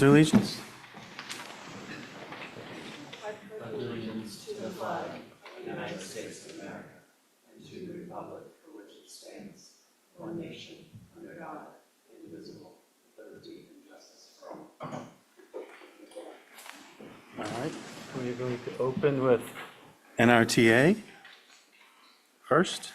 Allegiance. Allegiance to the flag of the United States of America and to the republic for which it stands, one nation, under God, indivisible, with liberty and justice for all. All right, we're going to open with NRTA first.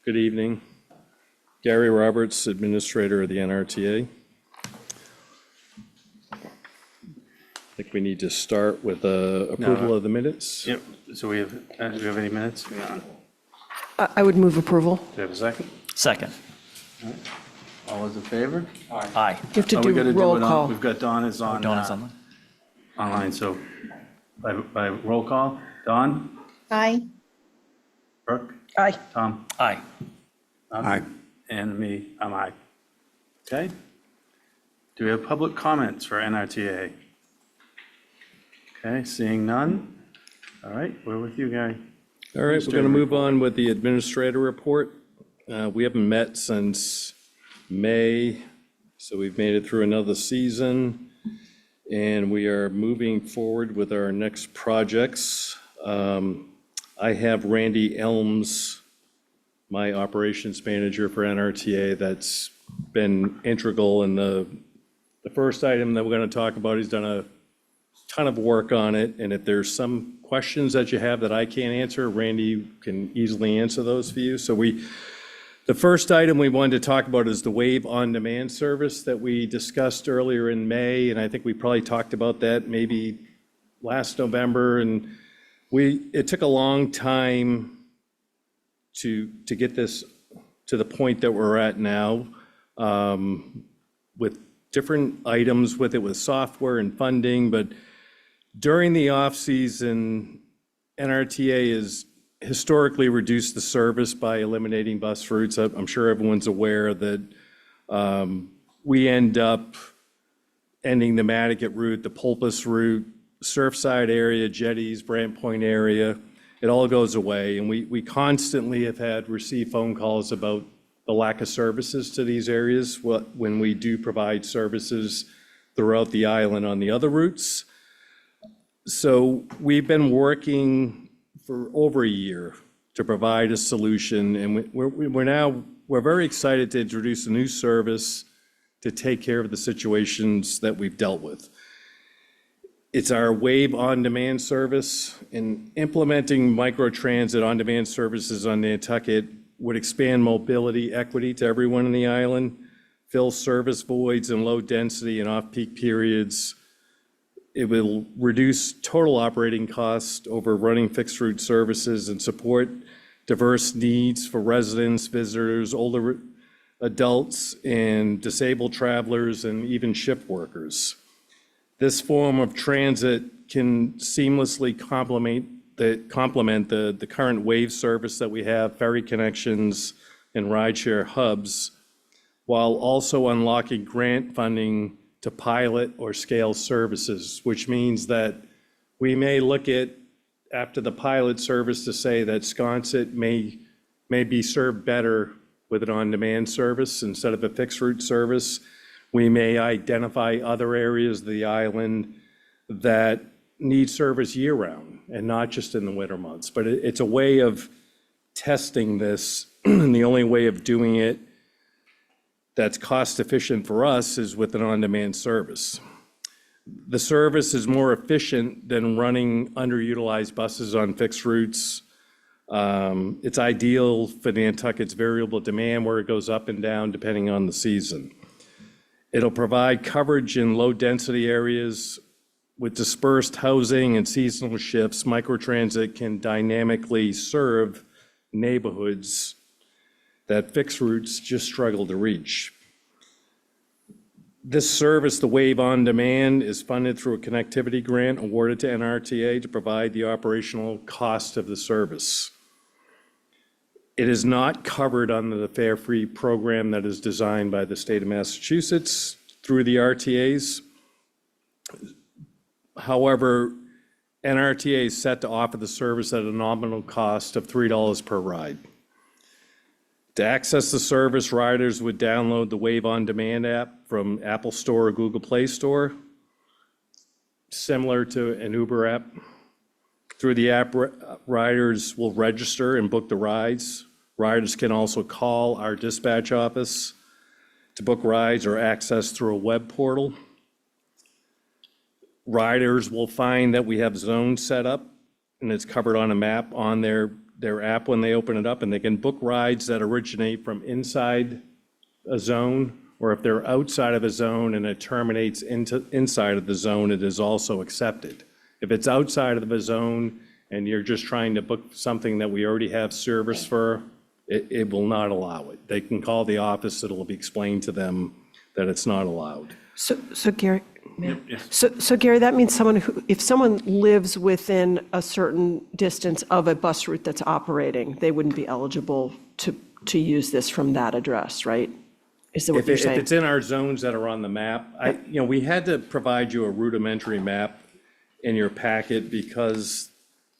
Good evening. Gary Roberts, Administrator of the NRTA. I think we need to start with approval of the minutes. Yep, so do we have any minutes? Yeah. Do I would move approval. we have a second? Second. All those in favor? Aye. You have to Oh, we gotta do roll it on- call. We've got Dawn is on. Dawn is on. Online, so by roll call, Dawn, Aye. Brooke, Aye. Tom? Aye. Aye. And me, I'm aye. Okay. Do we have public comments for NRTA? Okay, seeing none. All right, we're with you, Gary. All right, we're going to move on with the Administrator report. We haven't met since May, so we've made it through another season, and we are moving forward with our next projects. I have Randy Elms, my operations manager for NRTA, that's been integral in the first item that we're going to talk about. He's done a ton of work on it, and if there's some questions that you have that I can't answer, Randy can easily answer those for you. So the first item we wanted to talk about is the Wave on-demand service that we discussed earlier in May, and I think we probably talked about that maybe last November, and it took a long time to get this to the point that we're at now, with different items with it, with software and funding. But during the off-season, NRTA has historically reduced the service by eliminating bus routes. I'm sure everyone's aware that we end up ending the Nantucket route, the Pulpus route, Surfside area, Jetties, Brant Point area. It all goes away, and we constantly have received phone calls about the lack of services to these areas when we do provide services throughout the island on the other routes. So we've been working for over a year to provide a solution, and we're very excited to introduce a new service to take care of the situations that we've dealt with. It's our Wave on-demand service, and implementing microtransit on-demand services on Nantucket would expand mobility equity to everyone in the island, fill service voids in low density and off-peak periods. It will reduce total operating costs over running fixed route services and support diverse needs for residents, visitors, older adults, and disabled travelers, and even shift workers. This form of transit can seamlessly complement the current Wave service that we have, ferry connections and rideshare hubs, while also unlocking grant funding to pilot or scale services, which means that we may look at, after the pilot service, to say that Sconset may be served better with an on-demand service instead of a fixed route service. We may identify other areas of the island that need service year-round and not just in the winter months. But it's a way of testing this, and the only way of doing it that's cost-efficient for us is with an on-demand service. The service is more efficient than running underutilized buses on fixed routes. It's ideal for Nantucket's variable demand, where it goes up and down depending on the season. It'll provide coverage in low-density areas. With dispersed housing and seasonal shifts, microtransit can dynamically serve neighborhoods that fixed routes just struggle to reach. This service, the Wave on Demand, is funded through a connectivity grant awarded to NRTA to provide the operational cost of the service. It is not covered under the Fare Free program that is designed by the state of Massachusetts through the RTAs. However, NRTA is set to offer the service at a nominal cost of $3 per ride. To access the service, riders would download the Wave On Demand app from Apple Store or Google Play Store, similar to an Uber app. Through the app, riders will register and book the rides. Riders can also call our dispatch office to book rides or access through a web portal. Riders will find that we have zones set up, and it's covered on a map on their app when they open it up, and they can book rides that originate from inside a zone, or if they're outside of a zone and it terminates inside of the zone, it is also accepted. If it's outside of a zone and you're just trying to book something that we already have service for, it will not allow it. They can call the office, it'll be explained to them that it's not allowed. So Gary, Yes. so Gary, that means if someone lives within a certain distance of a bus route that's operating, they wouldn't be eligible to use this from that address, right? Is that what you're If saying? it's in our zones that are on the map, we had to provide you a rudimentary map in your packet because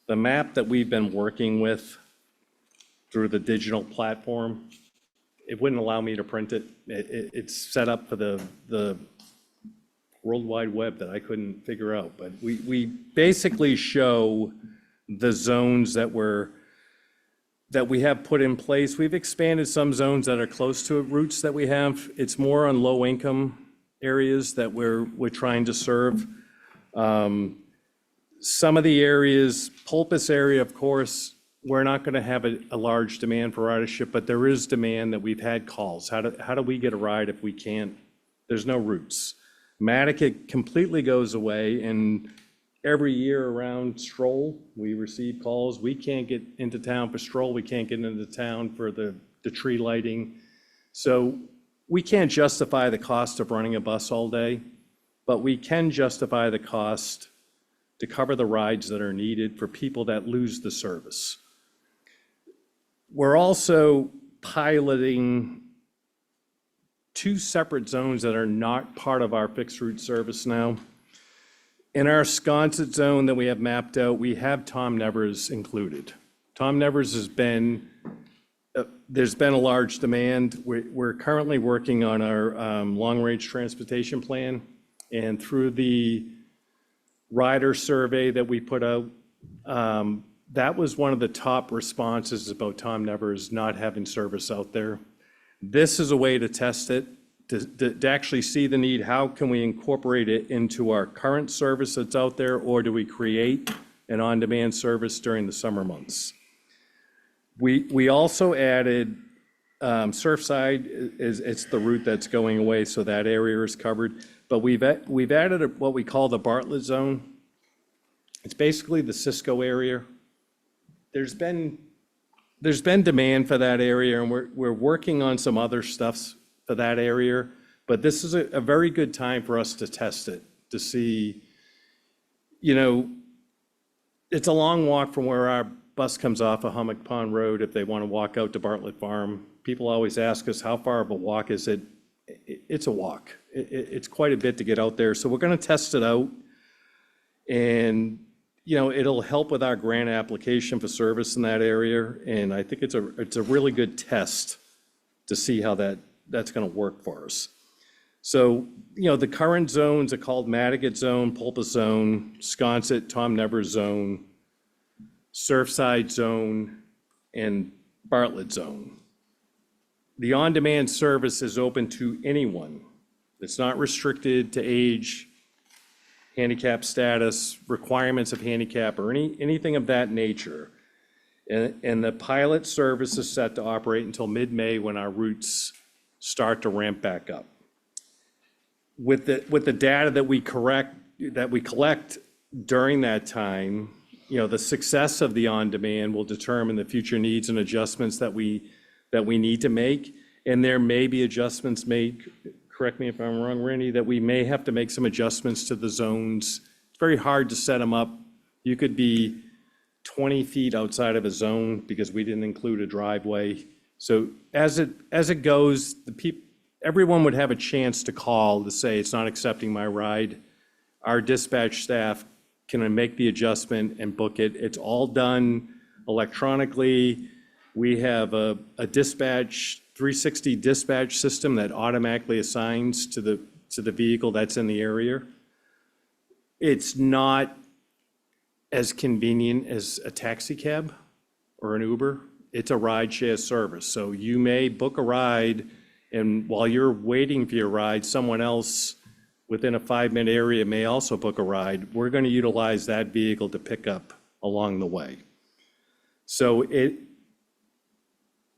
the map that we've been working with through the digital platform, it wouldn't allow me to print it. It's set up for the World Wide Web that I couldn't figure out. But we basically show the zones that we have put in place. We've expanded some zones that are close to routes that we have. It's more on low income areas that we're trying to serve. Some of the areas, Pulpus area, of course, we're not going to have a large demand for ridership, but there is demand that we've had calls. How do we get a ride if we can't? There's no routes. Nantucket completely goes away, and every year around Stroll, we receive calls. We can't get into town for Stroll. We can't get into town for the tree lighting. So we can't justify the cost of running a bus all day, but we can justify the cost to cover the rides that are needed for people that lose the service. We're also piloting 2 separate zones that are not part of our fixed route service now. In our Sconset zone that we have mapped out, we have Tom Nevers included. Tom Nevers has been, there's been a large demand. We're currently working on our long-range transportation plan, and through the rider survey that we put out, that was one of the top responses about Tom Nevers not having service out there. This is a way to test it, to actually see the need. How can we incorporate it into our current service that's out there, or do we create an on-demand service during the summer months? We also added Surfside, it's the route that's going away, so that area is covered. But we've added what we call the Bartlett Zone. It's basically the Cisco area. There's been demand for that area, and we're working on some other stuff for that area. But this is a very good time for us to test it, to see, it's a long walk from where our bus comes off of Hummock Pond Road if they want to walk out to Bartlett Farm. People always ask us, how far of a walk is it? It's a walk. It's quite a bit to get out there. So we're going to test it out. And, it'll help with our grant application for service in that area. And I think it's a really good test to see how that's going to work for us. So, the current zones are called Nantucket Zone, Pulpus Zone, Sconset, Tom Nevers Zone, Surfside Zone, and Bartlett Zone. The on-demand service is open to anyone. It's not restricted to age, handicap status, requirements of handicap, or anything of that nature. And the pilot service is set to operate until mid-May when our routes start to ramp back up. With the data that we collect during that time, the success of the on-demand will determine the future needs and adjustments that we need to make. And there may be adjustments made, correct me if I'm wrong, Randy, that we may have to make some adjustments to the zones. It's very hard to set them up. You could be 20 feet outside of a zone because we didn't include a driveway. So as it goes, everyone would have a chance to call to say, it's not accepting my ride. Our dispatch staff can I make the adjustment and book it? It's all done electronically. We have a dispatch, 360 dispatch system that automatically assigns to the vehicle that's in the area. It's not as convenient as a taxi cab or an Uber. It's a ride share service. So you may book a ride, and while you're waiting for your ride, someone else within a 5-minute area may also book a ride. We're going to utilize that vehicle to pick up along the way. So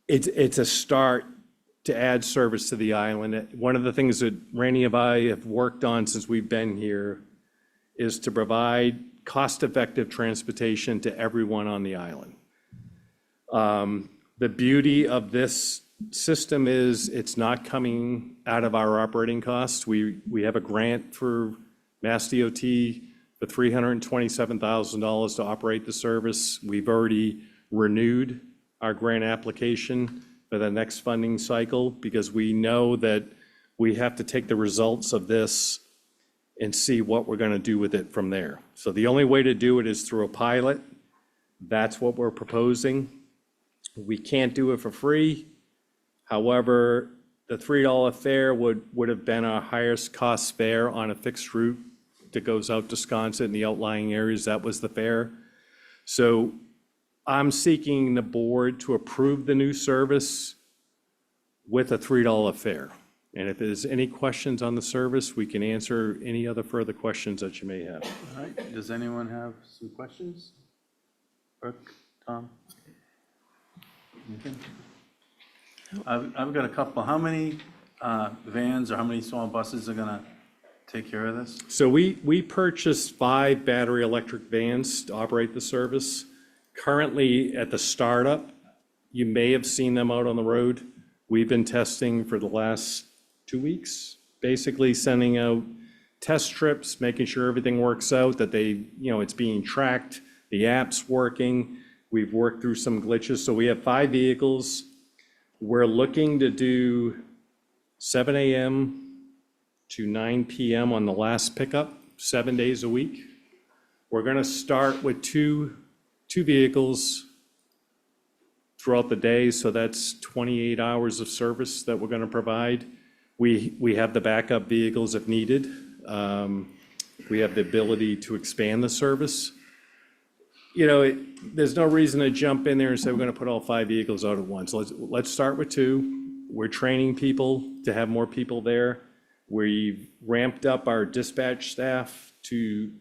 it's a start to add service to the island. One of the things that Randy and I have worked on since we've been here is to provide cost-effective transportation to everyone on the island. The beauty of this system is it's not coming out of our operating costs. We have a grant for Mass DOT for $327,000 to operate the service. We've already renewed our grant application for the next funding cycle because we know that we have to take the results of this and see what we're going to do with it from there. So the only way to do it is through a pilot. That's what we're proposing. We can't do it for free. However, the $3 fare would have been our highest cost fare on a fixed route that goes out to Sconset and the outlying areas. That was the fare. So I'm seeking the board to approve the new service with a $3 fare. And if there's any questions on the service, we can answer any other further questions that you may have. All right, does anyone have some questions? Brooke, Tom? Anything? I've got a couple. How many vans or how many small buses are gonna take care of this? So we purchased 5 battery electric vans to operate the service. Currently at the startup, you may have seen them out on the road. We've been testing for the last 2 weeks, basically sending out test trips, making sure everything works out, that it's being tracked, the app's working. We've worked through some glitches. So we have 5 vehicles. We're looking to do 7 a.m. to 9 p.m. on the last pickup, 7 days a week. We're going to start with two vehicles throughout the day, so that's 28 hours of service that we're going to provide. We have the backup vehicles if needed. We have the ability to expand the service. There's no reason to jump in there and say we're going to put all 5 vehicles out at once. Let's start with 2. We're training people to have more people there. We've ramped up our dispatch staff to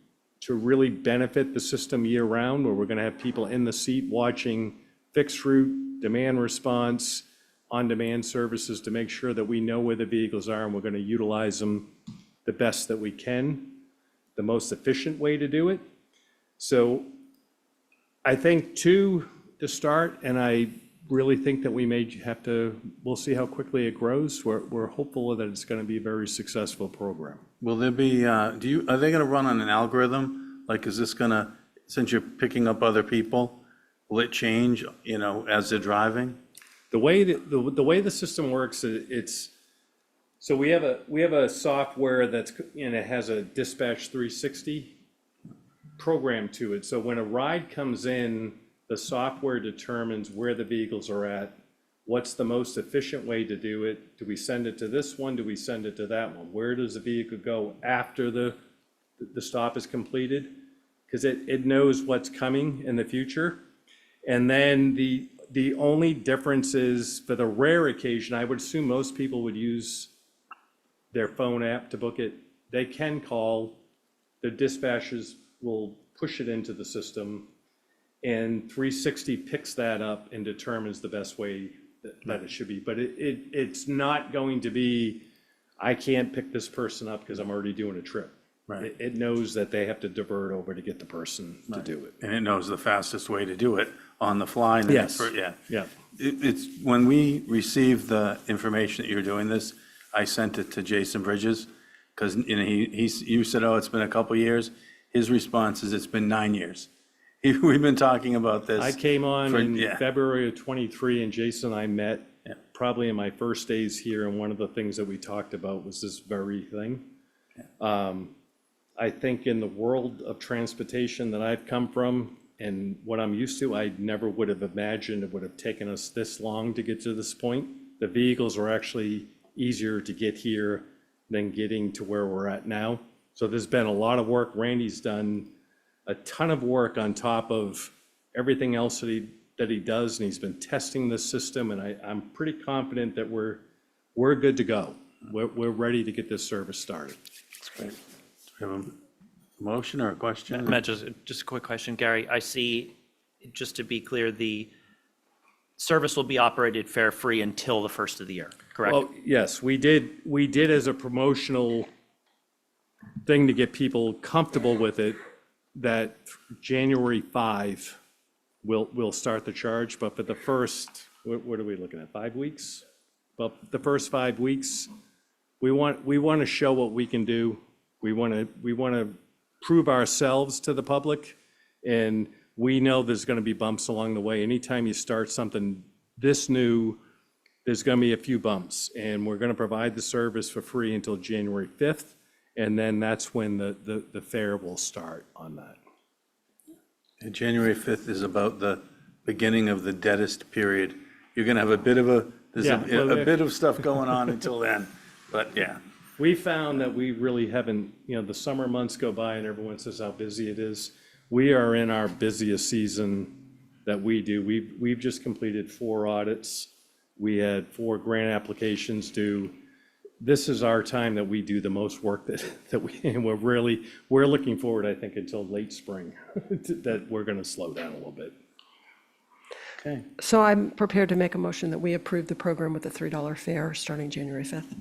really benefit the system year-round, where we're going to have people in the seat watching fixed route, demand response, on-demand services to make sure that we know where the vehicles are and we're going to utilize them the best that we can, the most efficient way to do it. So I think 2 to start, and I really think that we may have to, we'll see how quickly it grows. We're hopeful that it's going to be a very successful program. Will there be, are they gonna run on an algorithm? Like, is this gonna, since you're picking up other people, will it change, as they're driving? The way the system works, so we have a software that's, and it has a dispatch 360 program to it. So when a ride comes in, the software determines where the vehicles are at, what's the most efficient way to do it. Do we send it to this one? Do we send it to that one? Where does the vehicle go after the stop is completed? Because it knows what's coming in the future. And then the only difference is, for the rare occasion, I would assume most people would use their phone app to book it. They can call, the dispatchers will push it into the system, and 360 picks that up and determines the best way that it should be. But it's not going to be, I can't pick this person up because I'm already doing a trip. Right. It knows that they have to divert over to get the person to do it. And it knows the fastest way to do it on the fly. And Yes. Yeah. It's, when we received the information that you're doing this, I sent it to Jason Bridges, because, you said, oh, it's been a couple years. His response is, it's been 9 years. We've been talking about this. I came on in yeah. February of '23, and Jason and I met Yeah. probably in my first days here, and one of the things that we talked about was this very thing. I think in the world of transportation that I've come from and what I'm used to, I never would have imagined it would have taken us this long to get to this point. The vehicles are actually easier to get here than getting to where we're at now. So there's been a lot of work. Randy's done a ton of work on top of everything else that he does, and he's been testing this system, and I'm pretty confident that we're good to go. We're ready to get this service started. That's great. We have a motion or a question? Matt, just a quick question, Gary. I see, just to be clear, the service will be operated fare-free until the first of the year, correct? Well, yes, we did as a promotional thing to get people comfortable with it, that January 5 we'll start the charge, but for the first, what are we looking at, 5 weeks? But the first 5 weeks, we want to show what we can do. We want to prove ourselves to the public, and we know there's going to be bumps along the way. Anytime you start something this new, there's going to be a few bumps, and we're going to provide the service for free until January 5th, and then that's when the fare will start on that. And January 5th is about the beginning of the deadest period. You're going to have a bit of a bit of stuff going on until then, but yeah. We found that we really haven't, the summer months go by and everyone says how busy it is. We are in our busiest season that we do. We've just completed 4 audits. We had 4 grant applications due. This is our time that we do the most work and we're looking forward, I think, until late spring, that we're going to slow down a little bit. Okay. So I'm prepared to make a motion that we approve the program with the $3 fare starting January 5th.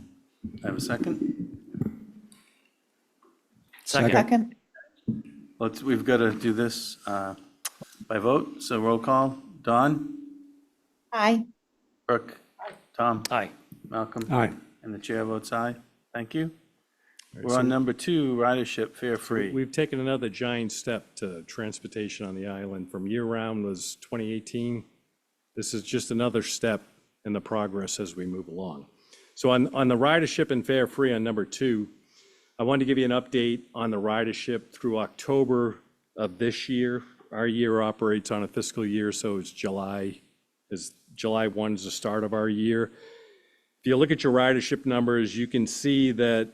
Have a second? Second. We've got to do this by vote, so roll call. Don? Aye. Brooke? Tom? Aye. Malcolm? Aye. And the chair votes aye. Thank you. We're on number 2, ridership fare-free. We've taken another giant step to transportation on the island. From year-round was 2018. This is just another step in the progress as we move along. So on the ridership and fare-free on number 2, I wanted to give you an update on the ridership through October of this year. Our year operates on a fiscal year, so it's July 1 is the start of our year. If you look at your ridership numbers, you can see that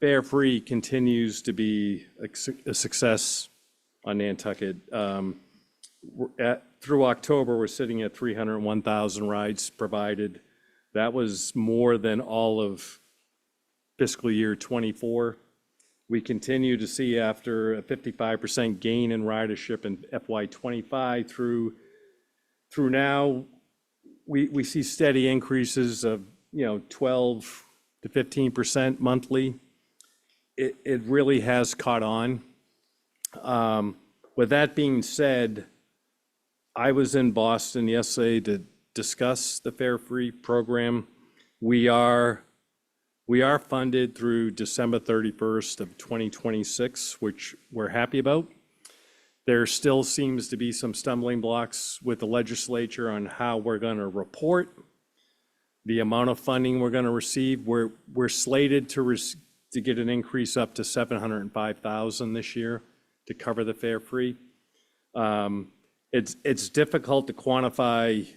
fare-free continues to be a success on Nantucket. Through October, we're sitting at 301,000 rides provided. That was more than all of fiscal year ¡24. We continue to see, after a 55% gain in ridership in FY25 through now, we see steady increases of 12 to 15% monthly. It really has caught on. With that being said, I was in Boston yesterday to discuss the fare-free program. We are funded through December 31st of 2026, which we're happy about. There still seems to be some stumbling blocks with the legislature on how we're going to report the amount of funding we're going to receive. We're slated to get an increase up to $705,000 this year to cover the fare-free. It's difficult to quantify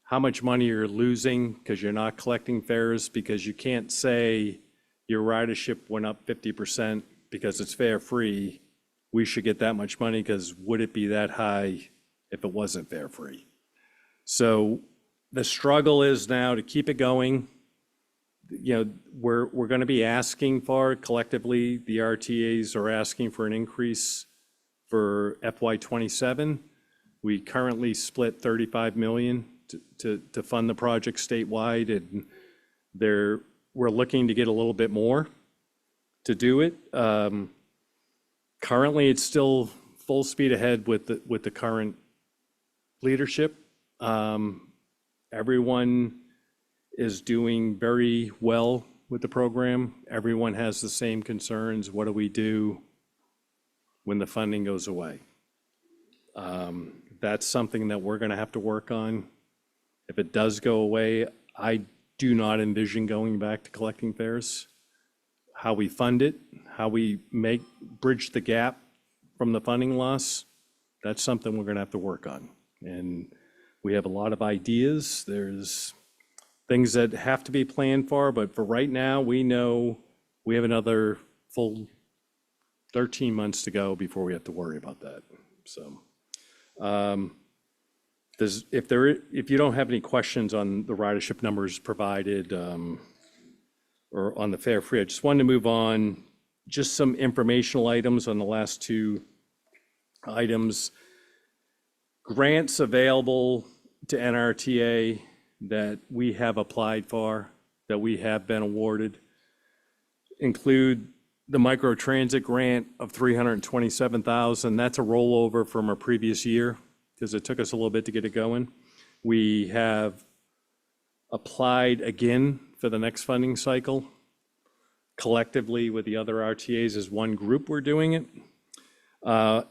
how much money you're losing because you're not collecting fares, because you can't say your ridership went up 50% because it's fare-free. We should get that much money, because would it be that high if it wasn't fare-free? So the struggle is now to keep it going. We're going to be asking for, collectively, the RTAs are asking for an increase for FY27. We currently split $35 million to fund the project statewide, and we're looking to get a little bit more to do it. Currently, it's still full speed ahead with the current leadership. Everyone is doing very well with the program. Everyone has the same concerns. What do we do when the funding goes away? That's something that we're going to have to work on. If it does go away, I do not envision going back to collecting fares. how we fund it, how we bridge the gap from the funding loss, that's something we're gonna have to work on. And we have a lot of ideas. There's things that have to be planned for, but for right now, we know we have another full 13 months to go before we have to worry about that. So, if you don't have any questions on the ridership numbers provided, or on the fare free, I just wanted to move on. Just some informational items on the last two items. Grants available to NRTA that we have applied for, that we have been awarded, include the microtransit grant of $327,000. That's a rollover from our previous year because it took us a little bit to get it going. We have applied again for the next funding cycle. Collectively with the other RTAs as one group, we're doing it.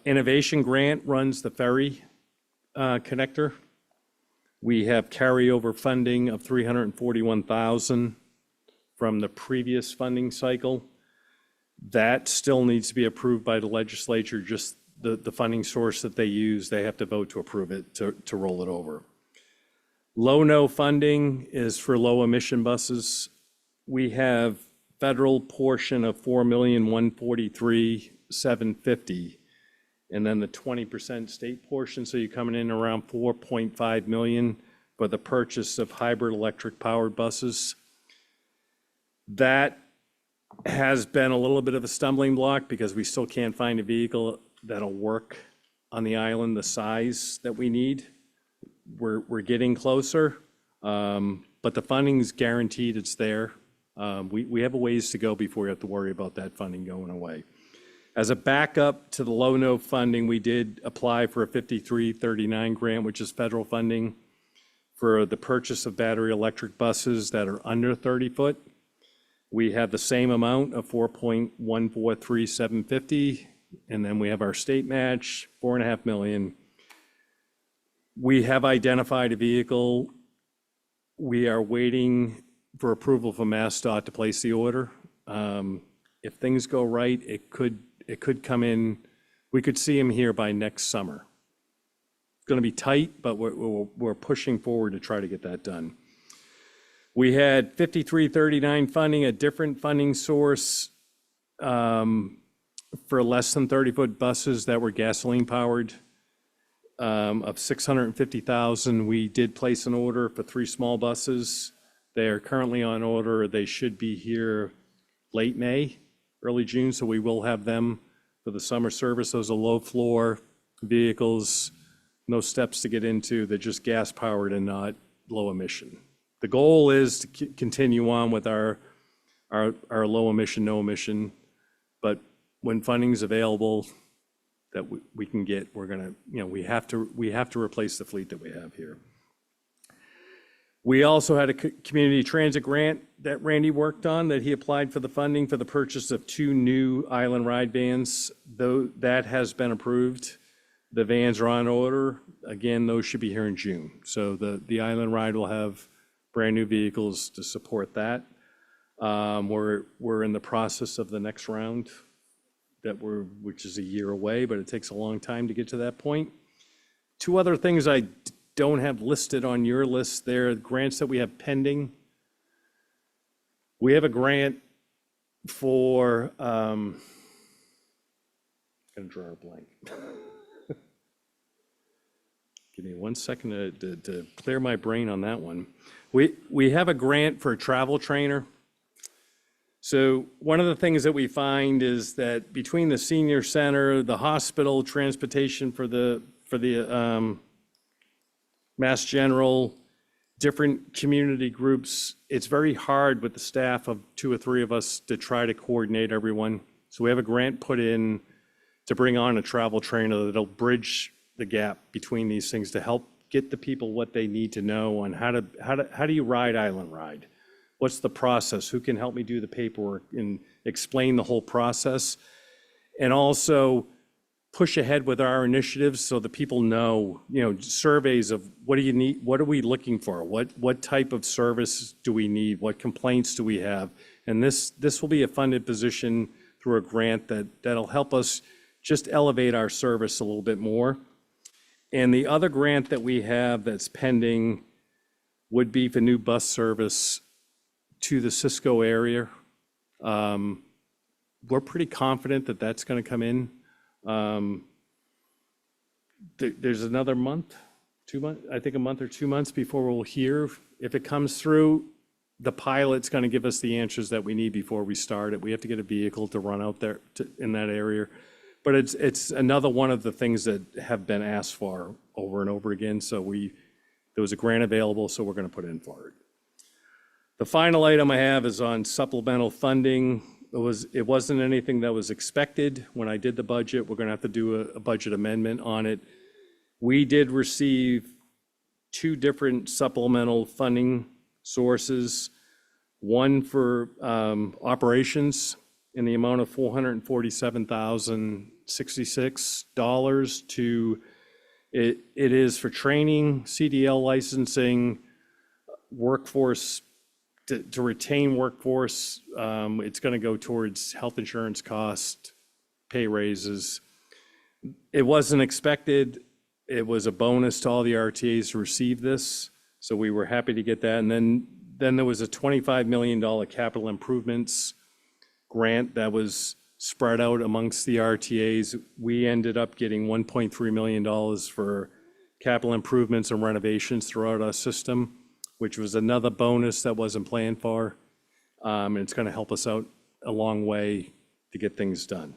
Innovation grant runs the ferry connector. We have carryover funding of $341,000 from the previous funding cycle. That still needs to be approved by the legislature, just the funding source that they use, they have to vote to approve it to roll it over. Low-no funding is for low emission buses. We have federal portion of $4,143,750, and then the 20% state portion, so you're coming in around $4.5 million for the purchase of hybrid electric powered buses. That has been a little bit of a stumbling block because we still can't find a vehicle that'll work on the island the size that we need. We're getting closer, but the funding's guaranteed, it's there. We have a ways to go before we have to worry about that funding going away. As a backup to the low-no funding, we did apply for a 5339 grant, which is federal funding for the purchase of battery electric buses that are under 30 foot. We have the same amount of $4.143,750, and then we have our state match, $4.5 million. We have identified a vehicle. We are waiting for approval from MassDOT to place the order. If things go right, it could come in. We could see him here by next summer. It's going to be tight, but we're pushing forward to try to get that done. We had 5339 funding, a different funding source for less than 30-foot buses that were gasoline powered of $650,000. We did place an order for 3 small buses. They are currently on order. They should be here late May, early June, so we will have them for the summer service. Those are low floor vehicles, no steps to get into. They're just gas powered and not low emission. The goal is to continue on with our low emission, no emission, but when funding's available that we can get, we're gonna, we have to replace the fleet that we have here. We also had a community transit grant that Randy worked on, that he applied for the funding for the purchase of 2 new island ride vans. Though that has been approved. The vans are on order. Again, those should be here in June. So the island ride will have brand new vehicles to support that. We're in the process of the next round which is a year away, but it takes a long time to get to that point. 2 other things I don't have listed on your list there, grants that we have pending. We have a grant for, I'm gonna draw a blank. Give me 1 second to clear my brain on that one. We have a grant for a travel trainer. So one of the things that we find is that between the senior center, the hospital, transportation for the Mass General, different community groups, it's very hard with the staff of 2 or 3 of us to try to coordinate everyone. So we have a grant put in to bring on a travel trainer that'll bridge the gap between these things to help get the people what they need to know on how do you ride Island Ride? What's the process? Who can help me do the paperwork and explain the whole process? And also push ahead with our initiatives so that people know, surveys of what do you need, what are we looking for? What type of service do we need? What complaints do we have? And this will be a funded position through a grant that'll help us just elevate our service a little bit more. And the other grant that we have that's pending would be for new bus service to the Cisco area. We're pretty confident that that's going to come in. There's another month, 2 months, I think a month or 2 months before we'll hear. If it comes through, the pilot's going to give us the answers that we need before we start it. We have to get a vehicle to run out there in that area. But it's another one of the things that have been asked for over and over again. So there was a grant available, so we're going to put in for it. The final item I have is on supplemental funding. It wasn't anything that was expected when I did the budget. We're going to have to do a budget amendment on it. We did receive 2 different supplemental funding sources. One for operations in the amount of $447,066 to, it is for training, CDL licensing, workforce, to retain workforce. It's going to go towards health insurance cost, pay raises. It wasn't expected. It was a bonus to all the RTAs to receive this, so we were happy to get that. And then there was a $25 million capital improvements grant that was spread out amongst the RTAs. We ended up getting $1.3 million for capital improvements and renovations throughout our system, which was another bonus that wasn't planned for. And it's going to help us out a long way to get things done.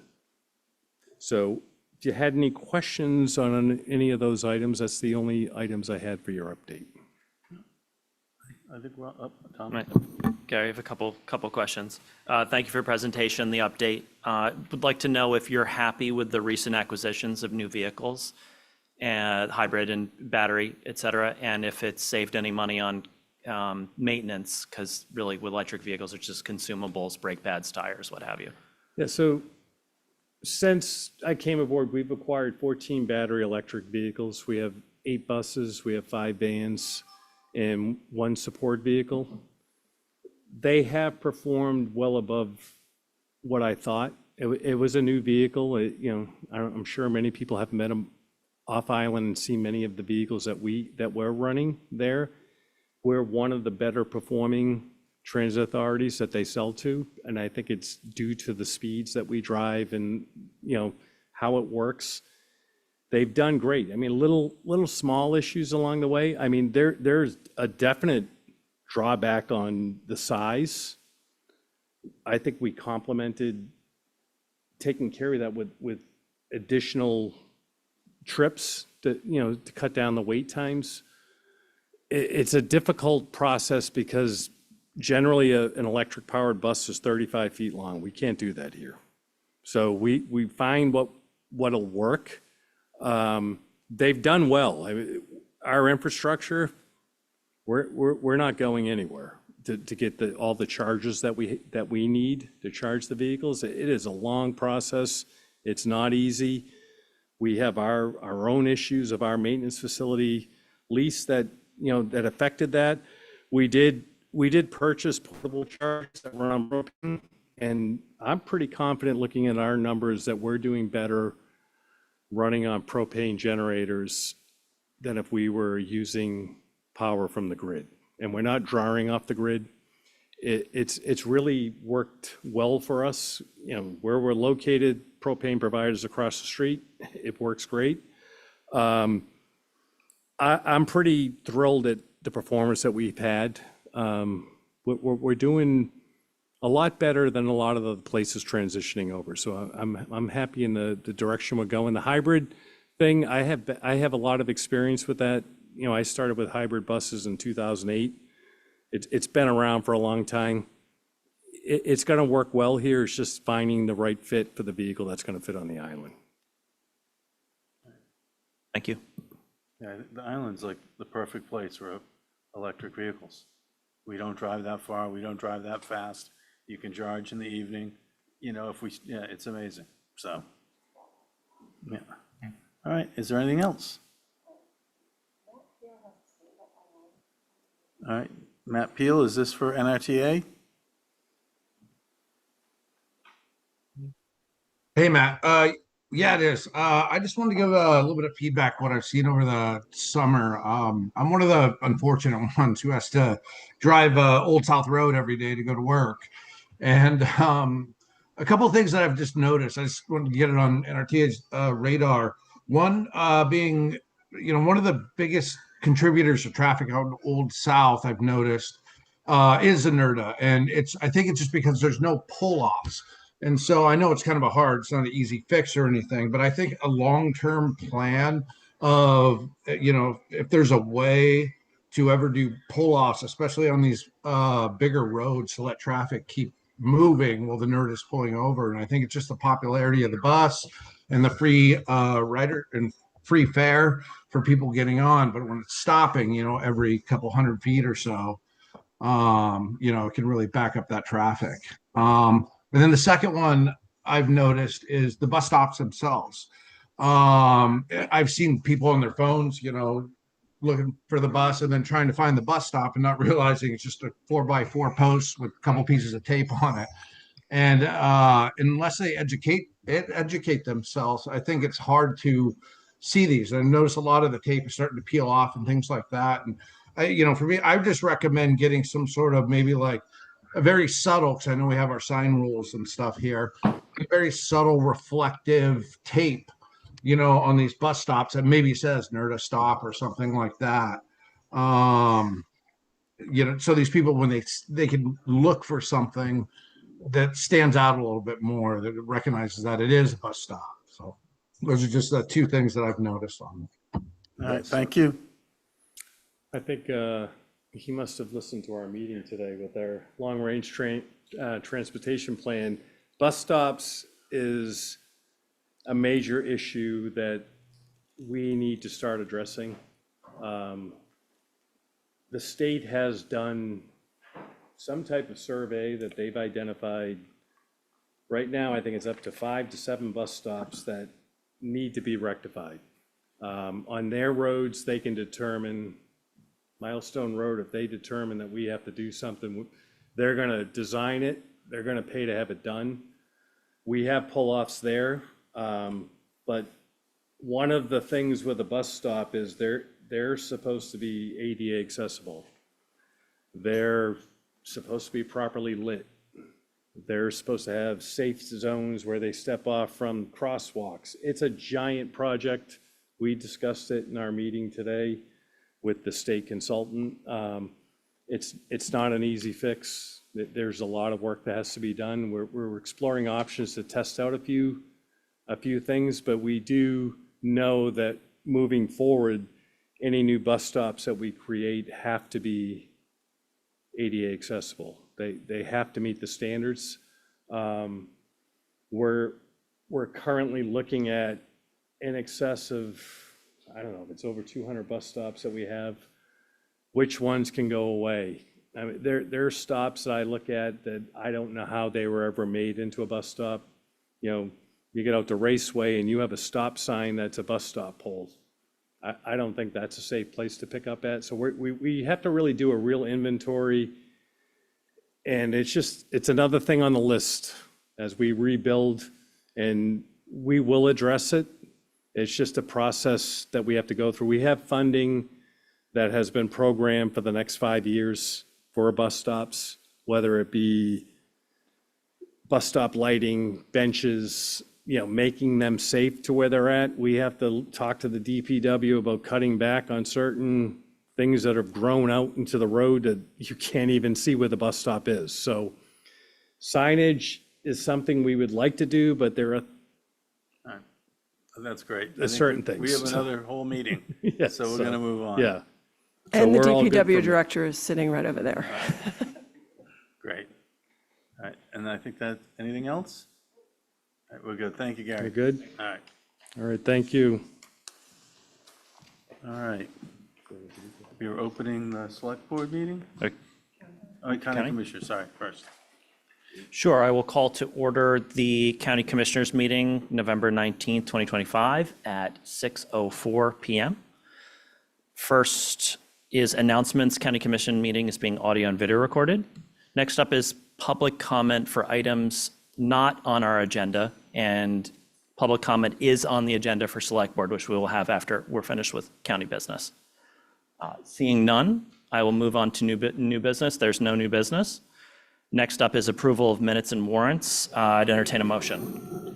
So if you had any questions on any of those items, that's the only items I had for your update. I think we're up, Tom. Right. Gary, I have a couple questions. Thank you for your presentation, the update. Would like to know if you're happy with the recent acquisitions of new vehicles, and hybrid and battery, et cetera, and if it's saved any money on maintenance, because really with electric vehicles, it's just consumables, brake pads, tires, what have you. Yeah, so since I came aboard, we've acquired 14 battery electric vehicles. We have 8 buses, we have 5 vans, and 1 support vehicle. They have performed well above what I thought. It was a new vehicle. I'm sure many people have met them off island and seen many of the vehicles that we're running there. We're one of the better performing transit authorities that they sell to, and I think it's due to the speeds that we drive and how it works. They've done great. I mean, little small issues along the way. I mean, there's a definite drawback on the size. I think we complemented taking care of that with additional trips to cut down the wait times. It's a difficult process because generally an electric powered bus is 35 feet long. We can't do that here. So we find what'll work. They've done well. Our infrastructure, we're not going anywhere to get all the charges that we need to charge the vehicles. It is a long process. It's not easy. We have our own issues of our maintenance facility lease that affected that. We did purchase portable chargers that run on propane, and I'm pretty confident looking at our numbers that we're doing better running on propane generators than if we were using power from the grid. And we're not drawing off the grid. It's really worked well for us. Where we're located, propane providers across the street, it works great. I'm pretty thrilled at the performance that we've had. We're doing a lot better than a lot of the places transitioning over. So I'm happy in the direction we're going. The hybrid thing, I have a lot of experience with that. I started with hybrid buses in 2008. It's been around for a long time. It's going to work well here. It's just finding the right fit for the vehicle that's going to fit on the island. Thank you. Yeah, the island's like the perfect place for electric vehicles. We don't drive that far, we don't drive that fast. You can charge in the evening, it's amazing, so. Yeah. All right, is there anything else? All right, Matt Peel, is this for NRTA? Hey, Matt. Yeah, it is. I just wanted to give a little bit of feedback what I've seen over the summer. I'm one of the unfortunate ones who has to drive Old South Road every day to go to work. And a couple of things that I've just noticed. I just wanted to get it on NRTA's radar. One being, one of the biggest contributors to traffic out in Old South I've noticed is Inerta, and I think it's just because there's no pull-offs. And so I know it's kind of it's not an easy fix or anything, but I think a long-term plan of, if there's a way to ever do pull-offs, especially on these bigger roads to let traffic keep moving while the nerd is pulling over. And I think it's just the popularity of the bus and the free rider and free fare for people getting on. But when it's stopping, every couple 100 feet or so, it can really back up that traffic. And then the second one I've noticed is the bus stops themselves. I've seen people on their phones, looking for the bus and then trying to find the bus stop and not realizing it's just a 4x4 post with a couple pieces of tape on it. And unless they educate themselves, I think it's hard to see these. I notice a lot of the tape is starting to peel off and things like that. And for me, I just recommend getting some sort of maybe like a very subtle, because I know we have our sign rules and stuff here, a very subtle reflective tape, on these bus stops that maybe says Nerda stop or something like that. So these people, when they can look for something that stands out a little bit more, that recognizes that it is a bus stop. So those are just the two things that I've noticed on. All right, thank you. I think he must have listened to our meeting today with our long-range transportation plan. Bus stops is a major issue that we need to start addressing. The state has done some type of survey that they've identified. Right now, I think it's up to 5 to 7 bus stops that need to be rectified. On their roads, they can determine, Milestone Road, if they determine that we have to do something, they're gonna design it, they're gonna pay to have it done. We have pull-offs there, but one of the things with a bus stop is they're supposed to be ADA accessible. They're supposed to be properly lit. They're supposed to have safe zones where they step off from crosswalks. It's a giant project. We discussed it in our meeting today with the state consultant. It's not an easy fix. There's a lot of work that has to be done. We're exploring options to test out a few things, but we do know that moving forward, any new bus stops that we create have to be ADA accessible. They have to meet the standards. We're currently looking at in excess of, I don't know, if it's over 200 bus stops that we have. Which ones can go away? I mean, there are stops that I look at that I don't know how they were ever made into a bus stop. You get out to Raceway and you have a stop sign that's a bus stop pole. I don't think that's a safe place to pick up at. So we have to really do a real inventory. And it's another thing on the list as we rebuild, and we will address it. It's just a process that we have to go through. We have funding that has been programmed for the next 5 years for bus stops, whether it be bus stop lighting, benches, making them safe to where they're at. We have to talk to the DPW about cutting back on certain things that have grown out into the road that you can't even see where the bus stop is. So signage is something we would like to do, but there are That's great. There's certain things. We have another whole meeting, Yes, so we're going to move on. Yeah. And the we're all good DPW from- director is sitting right over there. Great. All right, and I think that, anything else? All right, we're good. Thank you, Gary. We're good? All right, All right, thank you. all right. We are opening the select board meeting? Okay. Oh, county County? commissioner, sorry, first. Sure, I will call to order the County Commissioners meeting, November 19th, 2025 at 6:04 PM. First is announcements. County Commission meeting is being audio and video recorded. Next up is public comment for items not on our agenda, and public comment is on the agenda for Select Board, which we will have after we're finished with county business. Seeing none, I will move on to new business. There's no new business. Next up is approval of minutes and warrants. I'd entertain a motion.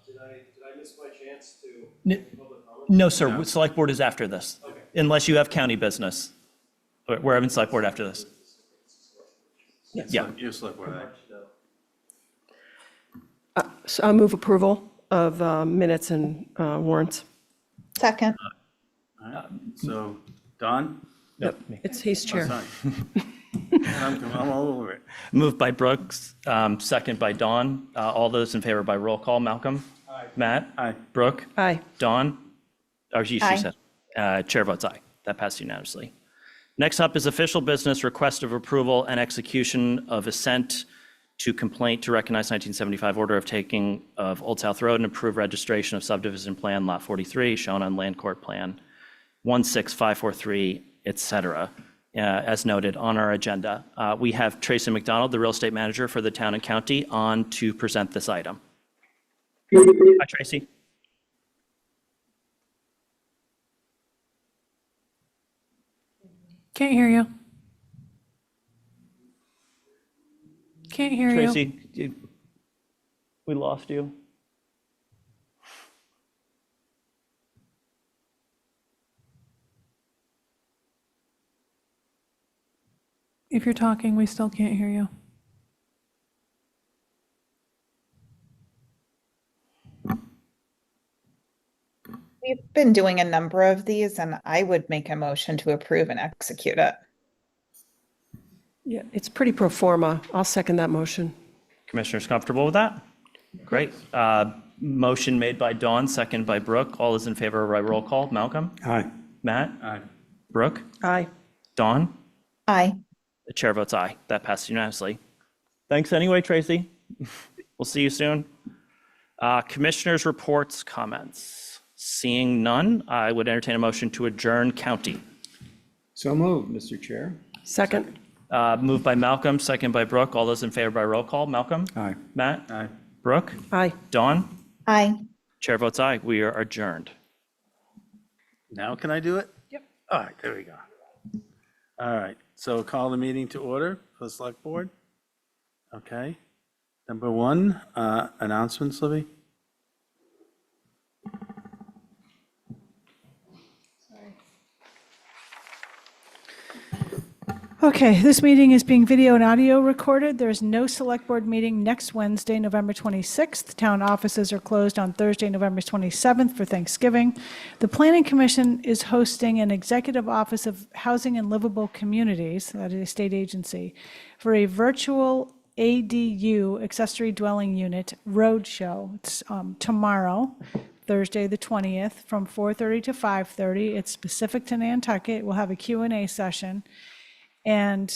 Did I miss my chance to N- public comment? No, sir. Select Board is after this, unless you have county business. We're having Select Board after this. Yeah. Your select board act. So I move approval of minutes and warrants. Second. So, Don? He's chair. Sorry. I'm all over it. Moved by Brooks, second by Dawn. All those in favor by roll call. Malcolm? Aye. Matt? Aye. Brooke? Aye. Dawn? Or she Aye. said. Chair votes aye. That passed unanimously. Next up is official business, request of approval and execution of assent to complaint to recognize 1975 order of taking of Old South Road and approve registration of subdivision plan lot 43 shown on land court plan 16543, et cetera, as noted on our agenda. We have Tracy McDonald, the real estate manager for the town and county, on to present this item. Hi, Tracy. Can't hear you. Can't hear you. Tracy, we lost you. If you're talking, we still can't hear you. We've been doing a number of these, and I would make a motion to approve and execute it. Yeah, it's pretty pro forma. I'll second that motion. Commissioners comfortable with that? Great. Motion made by Dawn, second by Brooke. All those in favor by roll call. Malcolm? Aye. Matt? Aye. Brooke? Aye. Dawn? Aye. The chair votes aye. That passes unanimously. Thanks anyway, Tracy. We'll see you soon. Commissioners' reports, comments. Seeing none, I would entertain a motion to adjourn county. So moved, Mr. Chair. Second? Moved by Malcolm, second by Brooke. All those in favor by roll call. Malcolm? Aye. Matt? Aye. Brooke? Aye. Dawn? Aye. Chair votes aye. We are adjourned. Now can I do it? Yep. All right, there we go. All right, so call the meeting to order for the select board. Okay. Number one, announcements, Libby? Okay, this meeting is being video and audio recorded. There is no select board meeting next Wednesday, November 26th. Town offices are closed on Thursday, November 27th for Thanksgiving. The Planning Commission is hosting an Executive Office of Housing and Livable Communities, that is a state agency, for a virtual ADU, accessory dwelling unit, roadshow. It's tomorrow, Thursday, the 20th, from 4:30 to 5:30. It's specific to Nantucket. We'll have a Q&A session. And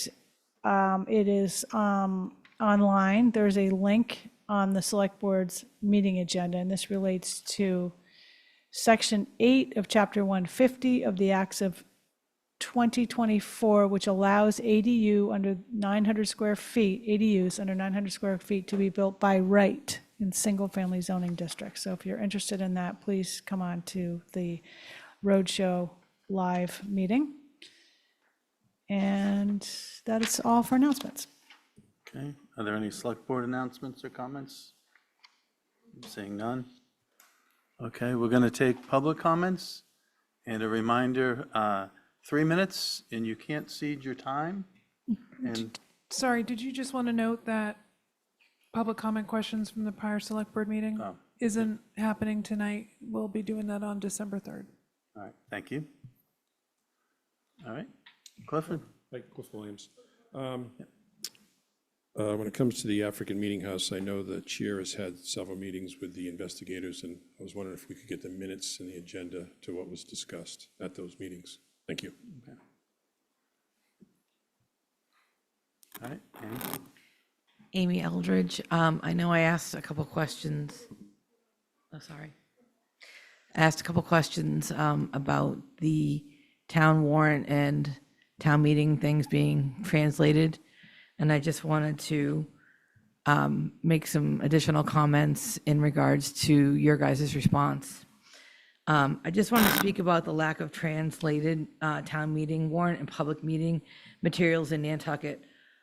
it is online. There's a link on the Select Board's meeting agenda, and this relates to Section 8 of Chapter 150 of the Acts of 2024, which allows ADUs under 900 square feet to be built by right in single-family zoning districts. So if you're interested in that, please come on to the Roadshow live meeting. And that is all for announcements. Okay, are there any select board announcements or comments? Seeing none. Okay, we're going to take public comments. And a reminder, 3 minutes, and you can't cede your time. And Sorry, did you just want to note that public comment questions from the prior select board meeting Oh. isn't happening tonight? We'll be doing that on December 3rd. all right, thank you. All right, Clifford? Like Cliff Williams. When it comes to the African Meeting House, I know the chair has had several meetings with the investigators, and I was wondering if we could get the minutes and the agenda to what was discussed at those meetings. Thank you. All right, Annie? Amy Eldridge. I know I asked a couple questions. Oh, sorry. I asked a couple questions about the town warrant and town meeting things being translated. And I just wanted to make some additional comments in regards to your guys' response. I just want to speak about the lack of translated town meeting warrant and public meeting materials in Nantucket.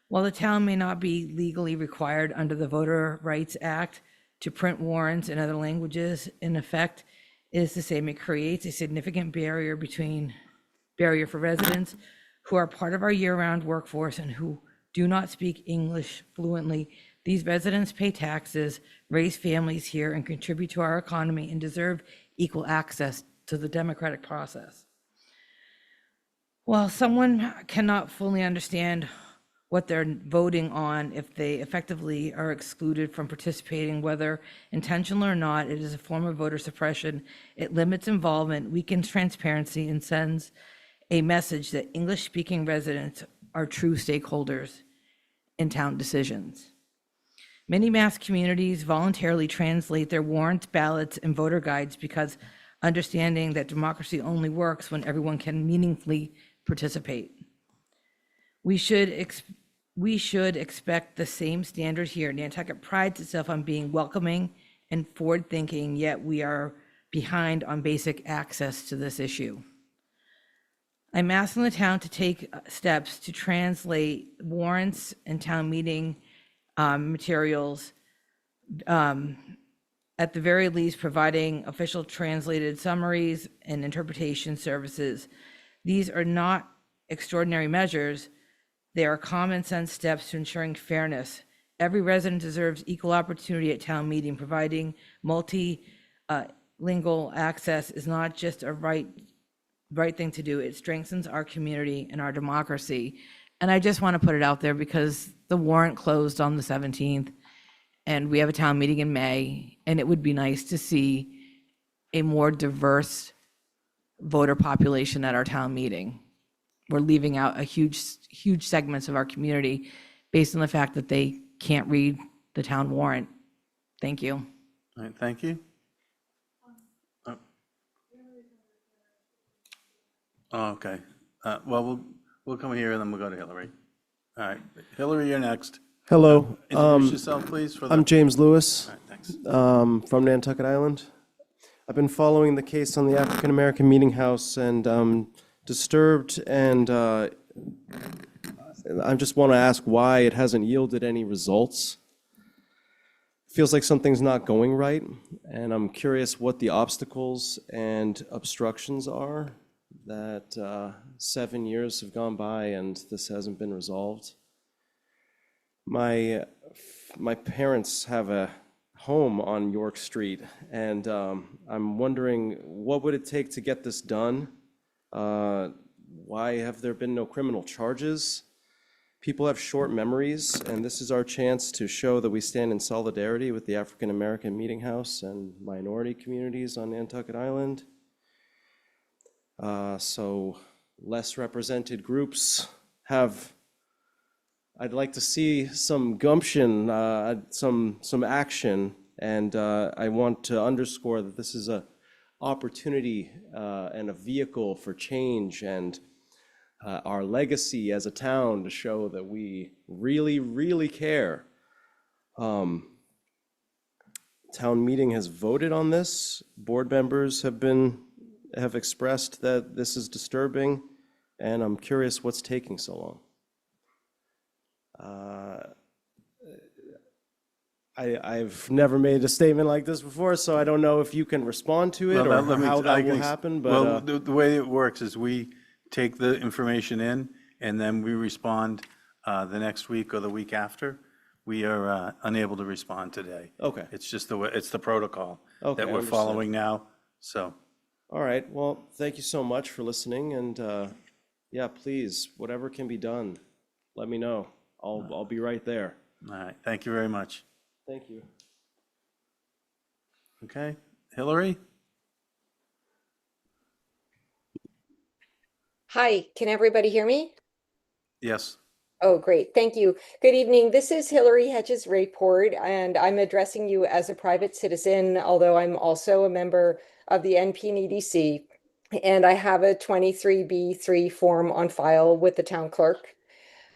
While the town may not be legally required under the Voter Rights Act to print warrants in other languages, in effect, is the same. It creates a significant barrier for residents who are part of our year-round workforce and who do not speak English fluently. These residents pay taxes, raise families here, and contribute to our economy and deserve equal access to the democratic process. While someone cannot fully understand what they're voting on if they effectively are excluded from participating, whether intentional or not, it is a form of voter suppression. It limits involvement, weakens transparency, and sends a message that English-speaking residents are true stakeholders in town decisions. Many mass communities voluntarily translate their warrants, ballots, and voter guides because understanding that democracy only works when everyone can meaningfully participate. We should expect the same standard here. Nantucket prides itself on being welcoming and forward-thinking, yet we are behind on basic access to this issue. I'm asking the town to take steps to translate warrants and town meeting materials, at the very least, providing official translated summaries and interpretation services. These are not extraordinary measures. They are common sense steps to ensuring fairness. Every resident deserves equal opportunity at town meeting. Providing multilingual access is not just a right thing to do. It strengthens our community and our democracy. And I just want to put it out there because the warrant closed on the 17th and we have a town meeting in May, and it would be nice to see a more diverse voter population at our town meeting. We're leaving out a huge segments of our community based on the fact that they can't read the town warrant. Thank you. All right, thank you. Oh, okay. Well, we'll come here and then we'll go to Hillary. All right, Hillary, you're next. Hello, Introduce yourself, please. For the... I'm James Lewis, All right, thanks. from Nantucket Island. I've been following the case on the African American Meeting House, and disturbed, and I just want to ask why it hasn't yielded any results. Feels like something's not going right, and I'm curious what the obstacles and obstructions are that 7 years have gone by and this hasn't been resolved. My parents have a home on York Street, and I'm wondering what would it take to get this done? Why have there been no criminal charges? People have short memories, and this is our chance to show that we stand in solidarity with the African American Meeting House and minority communities on Nantucket Island. So less represented groups have, I'd like to see some gumption, some action, and I want to underscore that this is an opportunity and a vehicle for change and our legacy as a town to show that we really, really care. Town meeting has voted on this. Board members have expressed that this is disturbing, and I'm curious what's taking so long. I've never made a statement like this before, so I don't know if you can respond to it or how that will happen. But well, the way it works is we take the information in, and then we respond the next week or the week after. We are unable to respond today. Okay. It's just the way, it's the protocol Okay, that we're understood. following now, so. All right, well, thank you so much for listening, and yeah, please, whatever can be done, let me know. I'll be right there. All right, thank you very much. Thank you. Okay, Hillary? Hi, can everybody hear me? Yes. Oh, great. Thank you. Good evening. This is Hillary Hedges Rayport, and I'm addressing you as a private citizen, although I'm also a member of the NPNEDC. And I have a 23B3 form on file with the town clerk.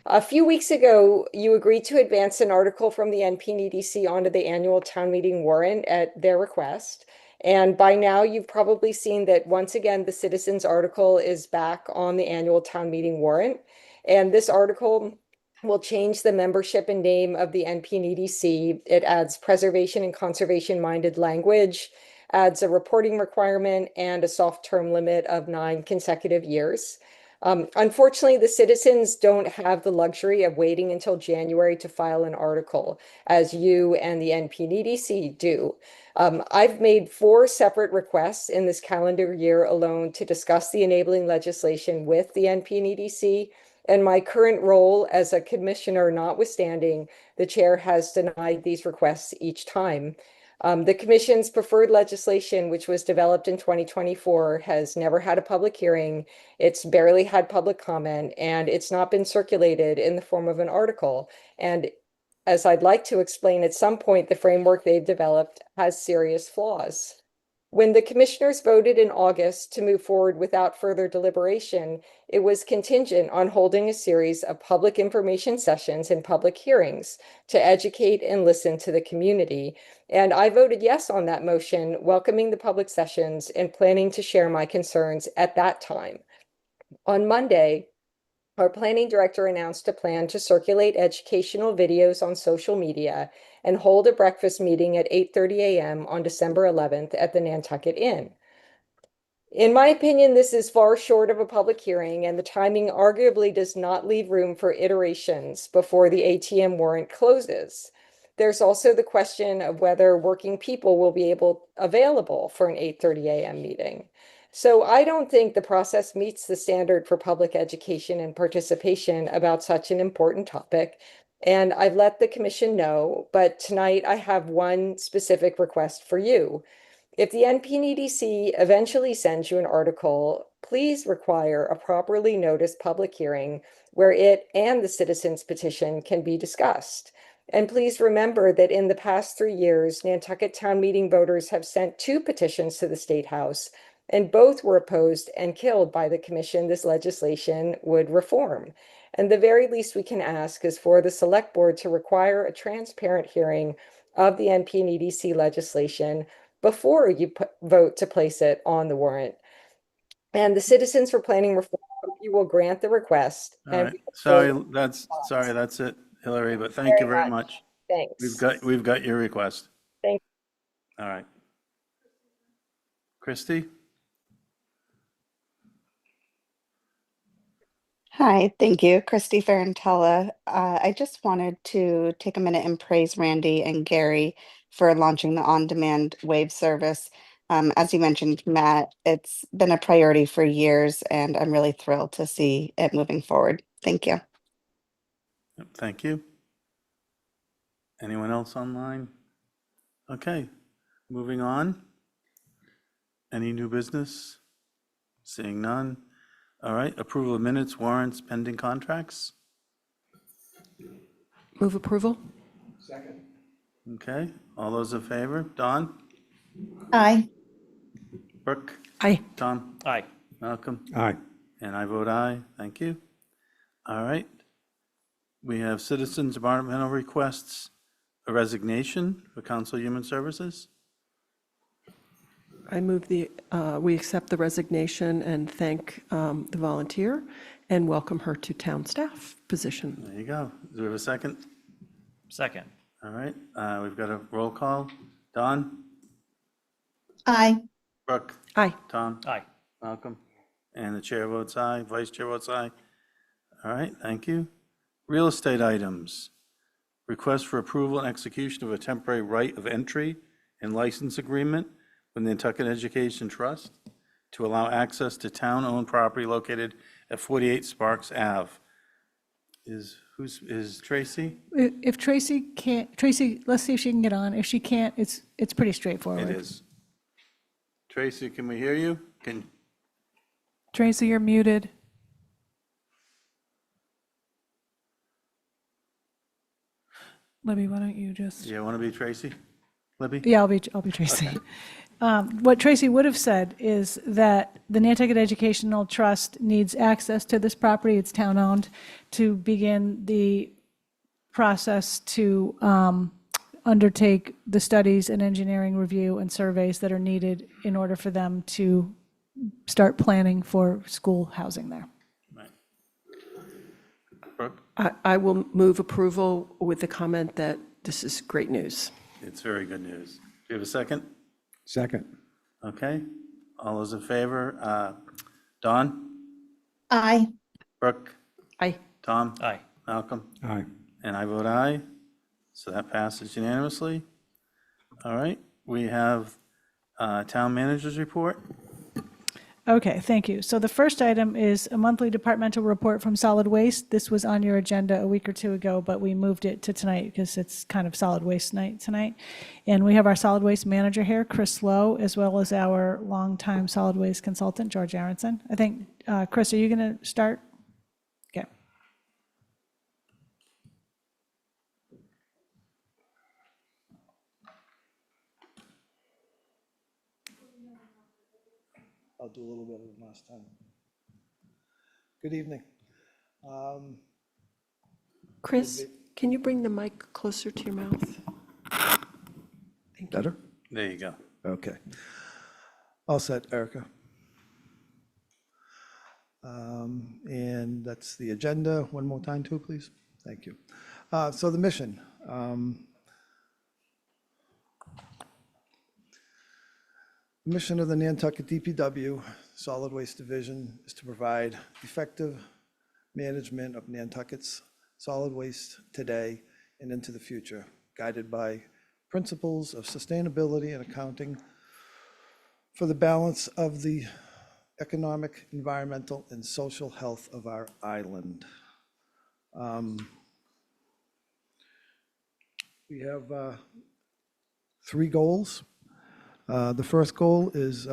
A few weeks ago, you agreed to advance an article from the NPNEDC onto the annual town meeting warrant at their request. And by now, you've probably seen that once again, the citizens article is back on the annual town meeting warrant. And this article will change the membership and name of the NPNEDC. It adds preservation and conservation minded language, adds a reporting requirement, and a soft term limit of 9 consecutive years. Unfortunately, the citizens don't have the luxury of waiting until January to file an article, as you and the NPNEDC do. I've made 4 separate requests in this calendar year alone to discuss the enabling legislation with the NPNEDC, and my current role as a commissioner notwithstanding, the chair has denied these requests each time. The commission's preferred legislation, which was developed in 2024, has never had a public hearing. It's barely had public comment, and it's not been circulated in the form of an article. And as I'd like to explain at some point, the framework they've developed has serious flaws. When the commissioners voted in August to move forward without further deliberation, it was contingent on holding a series of public information sessions and public hearings to educate and listen to the community. And I voted yes on that motion, welcoming the public sessions and planning to share my concerns at that time. On Monday, our planning director announced a plan to circulate educational videos on social media and hold a breakfast meeting at 8:30 a.m. on December 11th at the Nantucket Inn. In my opinion, this is far short of a public hearing, and the timing arguably does not leave room for iterations before the ATM warrant closes. There's also the question of whether working people will be available for an 8:30 a.m. meeting. So I don't think the process meets the standard for public education and participation about such an important topic. And I've let the commission know, but tonight I have one specific request for you. If the NPNEDC eventually sends you an article, please require a properly noticed public hearing where it and the citizens petition can be discussed. And please remember that in the past 3 years, Nantucket town meeting voters have sent 2 petitions to the State House, and both were opposed and killed by the commission this legislation would reform. And the very least we can ask is for the select board to require a transparent hearing of the NPNEDC legislation before you vote to place it on the warrant. And the Citizens for Planning Reform, you will grant the request. All right, sorry, that's it, Hillary, but thank you very much. Thanks. We've got your request. Thank All right. Christie? Hi, thank you. Christy Ferrantella. I just wanted to take a minute and praise Randy and Gary for launching the on-demand wave service. As you mentioned, Matt, it's been a priority for years, and I'm really thrilled to see it moving forward. Thank you. Yep, thank you. Anyone else online? Okay, moving on. Any new business? Seeing none. All right, approval of minutes, warrants, pending contracts. Move approval? Okay, all those in favor? Don? Aye. Brooke? Aye. Tom? Aye. Malcolm? Aye. And I vote aye. Thank you. All right. We have citizens departmental requests, a resignation for Council of Human Services. I move we accept the resignation and thank the volunteer and welcome her to town staff position. There you go. Do we have a second? Second. All right, we've got a roll call. Don? Aye. Brooke? Aye. Tom? Aye. Malcolm? And the chair votes aye, vice chair votes aye. All right, thank you. Real estate items. Request for approval and execution of a temporary right of entry and license agreement with the Nantucket Education Trust to allow access to town-owned property located at 48 Sparks Ave. Is Tracy? If Tracy can't, Tracy, let's see if she can get on. If she can't, it's pretty straightforward. It is. Tracy, can we hear you? Tracy, you're muted. Libby, why don't you just? You want to be Tracy? Libby? Yeah, I'll be Tracy. What Tracy would have said is that the Nantucket Educational Trust needs access to this property, it's town-owned, to begin the process to undertake the studies and engineering review and surveys that are needed in order for them to start planning for school housing there. Right. Brooke? I will move approval with the comment that this is great news. It's very good news. Do you have a second? Second. Okay. All those in favor? Don? Aye. Brooke? Aye. Tom? Aye. Malcolm? Aye. And I vote aye. So that passes unanimously. All right. We have town manager's report. Okay, thank you. So the first item is a monthly departmental report from solid waste. This was on your agenda a week or two ago, but we moved it to tonight because it's kind of solid waste night tonight. And we have our solid waste manager here, Chris Lowe, as well as our longtime solid waste consultant, George Aronson. I think, Chris, are you going to start? Okay. I'll do a little better than last time. Good evening. Chris, can you bring the mic closer to your mouth? Better? There you go. Okay. All set, Erica. And that's the agenda. One more time too, please. Thank you. So the mission. The mission of the Nantucket DPW Solid Waste Division is to provide effective management of Nantucket's solid waste today and into the future, guided by principles of sustainability and accounting for the balance of the economic, environmental, and social health of our island. We have 3 goals. The first goal is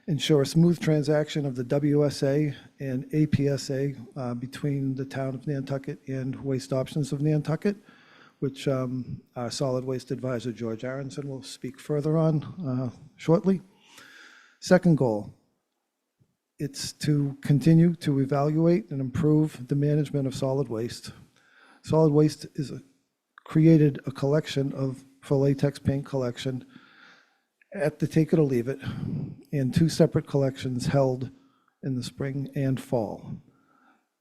ensure a smooth transaction of the WSA and APSA between the town of Nantucket and Waste Options of Nantucket, which our solid waste advisor, George Aronson, will speak further on shortly. Second goal, it's to continue to evaluate and improve the management of solid waste. Solid waste is created a collection of, for latex paint collection, at the Take It or Leave It, and 2 separate collections held in the spring and fall,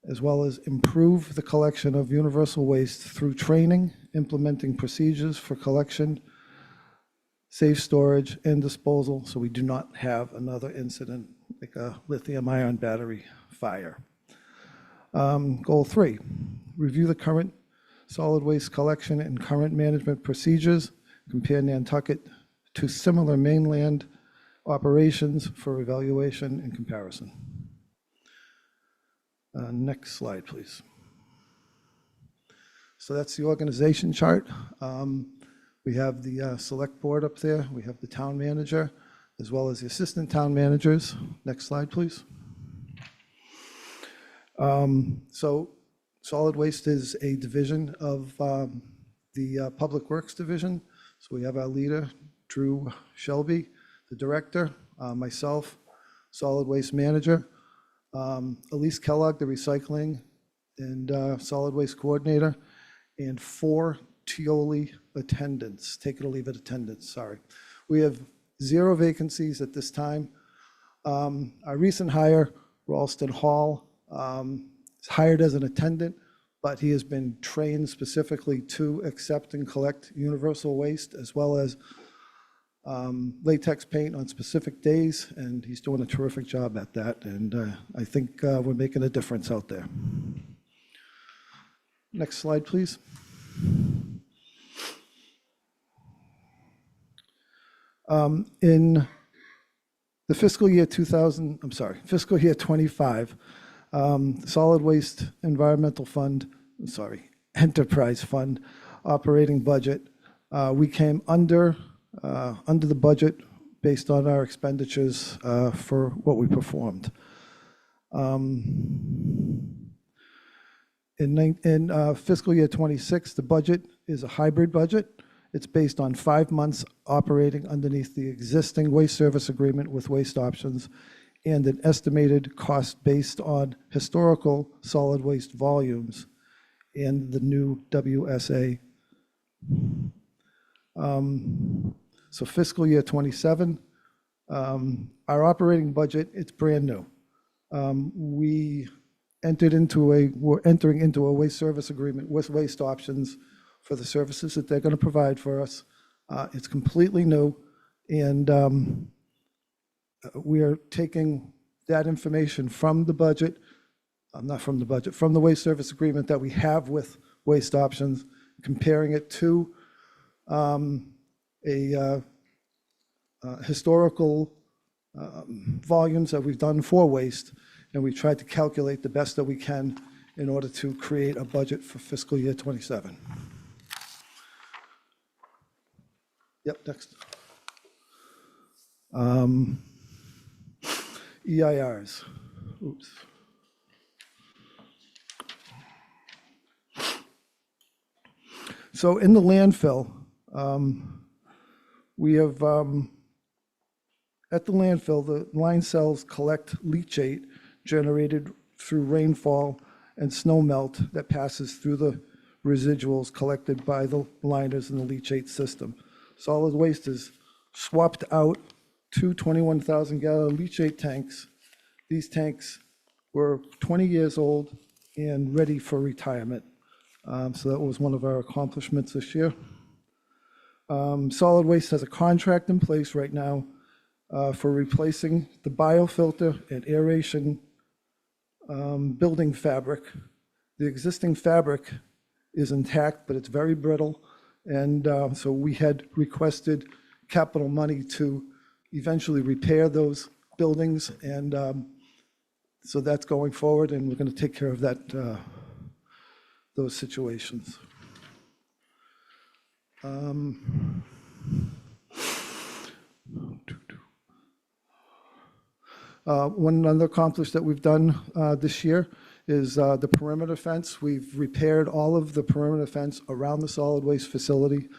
as well as improve the collection of universal waste through training, implementing procedures for collection, safe storage, and disposal, so we do not have another incident like a lithium-ion battery fire. Goal 3, review the current solid waste collection and current management procedures, compare Nantucket to similar mainland operations for evaluation and comparison. Next slide, please. So that's the organization chart. We have the select board up there. We have the town manager, as well as the assistant town managers. Next slide, please. So solid waste is a division of the Public Works Division. So we have our leader, Drew Shelby, the director, myself, solid waste manager, Elise Kellogg, the recycling and solid waste coordinator, and 4 TIOLI attendants, take it or leave it attendants, sorry. We have 0 vacancies at this time. Our recent hire, Ralston Hall, is hired as an attendant, but he has been trained specifically to accept and collect universal waste, as well as latex paint on specific days, and he's doing a terrific job at that, and I think we're making a difference out there. Next slide, please. In the fiscal year 25, Solid Waste Environmental Fund, Enterprise Fund operating budget, we came under the budget based on our expenditures for what we performed. In fiscal year '26, the budget is a hybrid budget. It's based on 5 months operating underneath the existing waste service agreement with Waste Options and an estimated cost based on historical solid waste volumes in the new WSA. So fiscal year '27, our operating budget, it's brand new. We're entering into a waste service agreement with Waste Options for the services that they're going to provide for us. It's completely new, and we are taking that information from the budget, not from the budget, from the waste service agreement that we have with Waste Options, comparing it to historical volumes that we've done for waste, and we tried to calculate the best that we can in order to create a budget for fiscal year '27. Yep, next. EIRs. Oops. So in the landfill, we have, at the landfill, the line cells collect leachate generated through rainfall and snow melt that passes through the residuals collected by the liners in the leachate system. Solid waste is swapped out 2 21,000-gallon leachate tanks. These tanks were 20 years old and ready for retirement. So that was one of our accomplishments this year. Solid waste has a contract in place right now for replacing the biofilter and aeration building fabric. The existing fabric is intact, but it's very brittle. And so we had requested capital money to eventually repair those buildings. And so that's going forward, and we're going to take care of that, those situations. One other accomplishment that we've done this year is the perimeter fence. We've repaired all of the perimeter fence around the solid waste facility,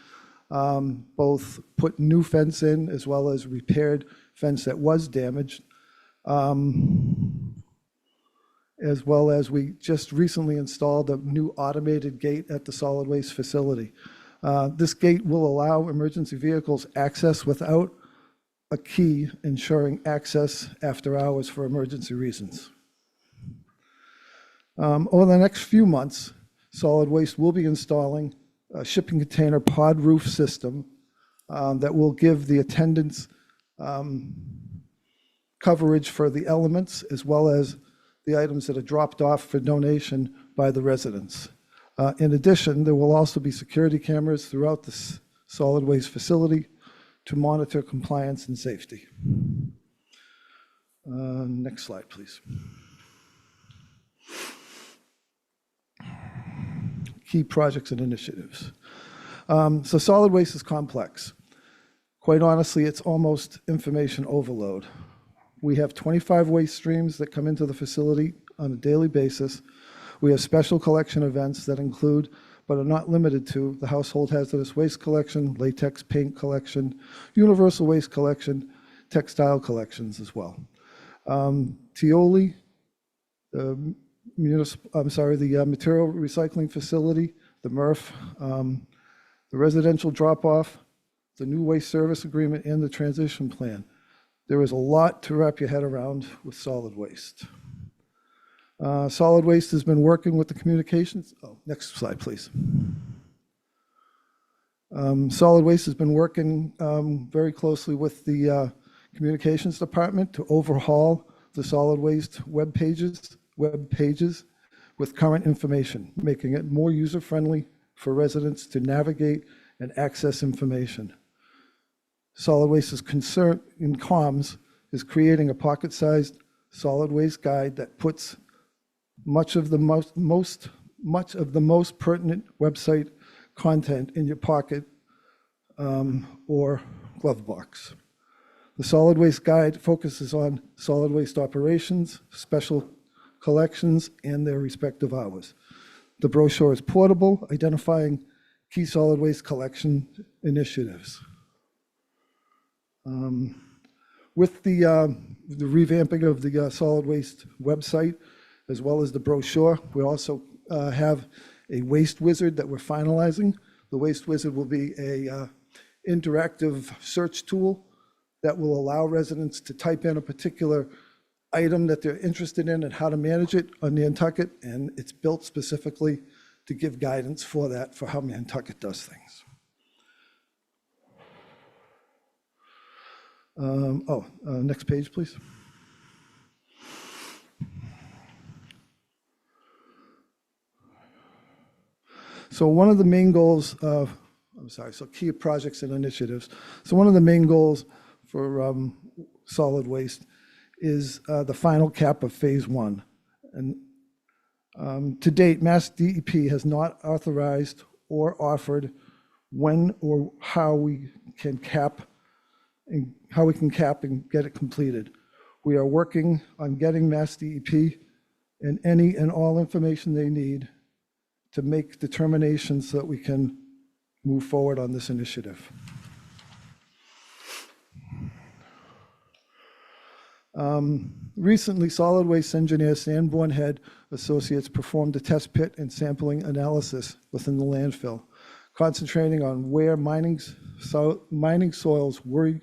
both put new fence in as well as repaired fence that was damaged, as well as we just recently installed a new automated gate at the solid waste facility. This gate will allow emergency vehicles access without a key, ensuring access after hours for emergency reasons. Over the next few months, solid waste will be installing a shipping container pod roof system that will give the attendants coverage for the elements as well as the items that are dropped off for donation by the residents. In addition, there will also be security cameras throughout the solid waste facility to monitor compliance and safety. Next slide, please. Key projects and initiatives. So solid waste is complex. Quite honestly, it's almost information overload. We have 25 waste streams that come into the facility on a daily basis. We have special collection events that include, but are not limited to, the household hazardous waste collection, latex paint collection, universal waste collection, textile collections as well. Tioli, the material recycling facility, the MRF, the residential drop-off, the new waste service agreement, and the transition plan. There is a lot to wrap your head around with solid waste. Solid waste has been working with the communications. Oh, next slide, please. Solid waste has been working very closely with the communications department to overhaul the solid waste web pages with current information, making it more user-friendly for residents to navigate and access information. Solid Waste is concerned in comms is creating a pocket-sized solid waste guide that puts much of the most pertinent website content in your pocket or glove box. The solid waste guide focuses on solid waste operations, special collections, and their respective hours. The brochure is portable, identifying key solid waste collection initiatives. With the revamping of the solid waste website, as well as the brochure, we also have a waste wizard that we're finalizing. The waste wizard will be a interactive search tool that will allow residents to type in a particular item that they're interested in and how to manage it on Nantucket, and it's built specifically to give guidance for that, for how Nantucket does things. Next page, please. So one of the main goals of, key projects and initiatives. So one of the main goals for solid waste is the final cap of phase one. And to date, Mass DEP has not authorized or offered when or how we can cap and get it completed. We are working on getting Mass DEP and any and all information they need to make determinations so that we can move forward on this initiative. Recently, solid waste engineer Sanborn Head Associates performed a test pit and sampling analysis within the landfill, concentrating on where mining soils were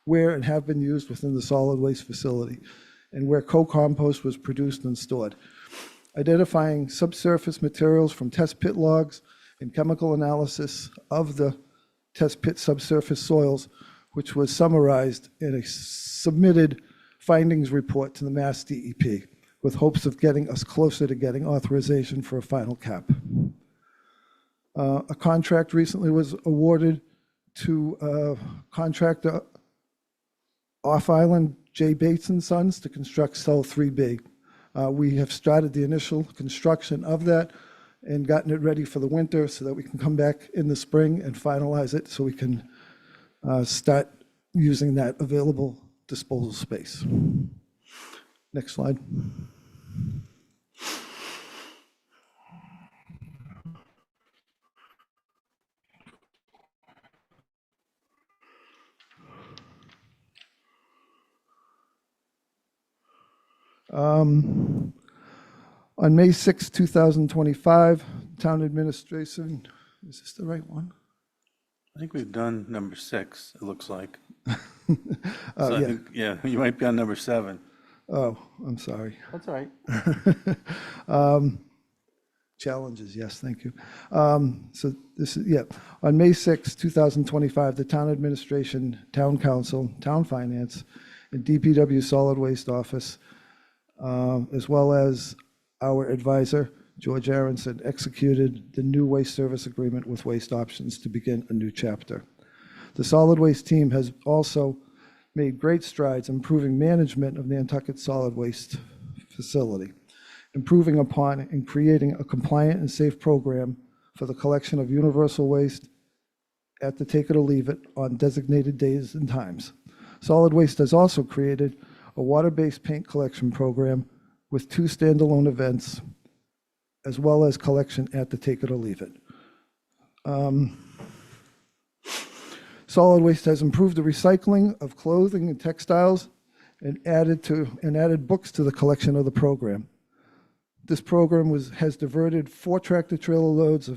and have been used within the solid waste facility, and where co-compost was produced and stored, identifying subsurface materials from test pit logs and chemical analysis of the test pit subsurface soils, which was summarized in a submitted findings report to the Mass DEP, with hopes of getting us closer to getting authorization for a final cap. A contract recently was awarded to contractor Off-Island J. Bates and Sons to construct cell 3B. We have started the initial construction of that and gotten it ready for the winter so that we can come back in the spring and finalize it so we can start using that available disposal space. Next slide. On May 6, 2025, town administration, is this the right one? I think we've done number 6, it looks like. Oh, So I yeah. think, yeah, you might be on number 7. Oh, I'm sorry. That's all right. Challenges, yes, thank you. So this is, yeah, on May 6, 2025, the town administration, town council, town finance, and DPW solid waste office, as well as our advisor, George Aronson, executed the new waste service agreement with Waste Options to begin a new chapter. The solid waste team has also made great strides improving management of Nantucket solid waste facility, improving upon and creating a compliant and safe program for the collection of universal waste at the take it or leave it on designated days and times. Solid waste has also created a water-based paint collection program with 2 standalone events, as well as collection at the take it or leave it. Solid waste has improved the recycling of clothing and textiles and added books to the collection of the program. This program has diverted 4 tractor trailer loads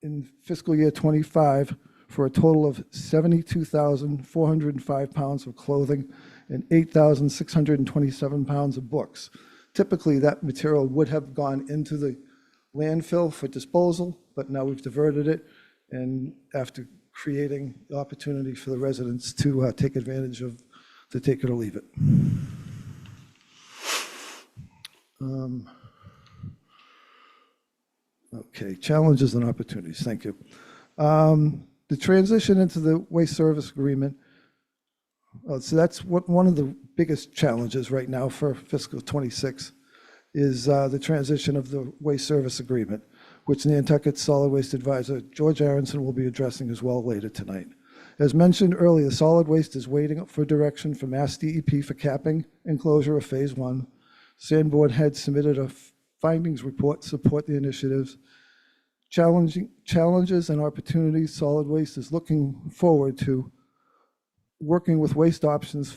in fiscal year 25 for a total of 72,405 pounds of clothing and 8,627 pounds of books. Typically, that material would have gone into the landfill for disposal, but now we've diverted it, and after creating the opportunity for the residents to take advantage of the take it or leave it. Okay, challenges and opportunities, thank you. The transition into the waste service agreement, so that's one of the biggest challenges right now for fiscal 26 is the transition of the waste service agreement, which Nantucket Solid Waste Advisor George Aronson will be addressing as well later tonight. As mentioned earlier, solid waste is waiting for direction from Mass DEP for capping and closure of phase 1. Sanborn had submitted a findings report support the initiatives. Challenges and opportunities, solid waste is looking forward to working with waste options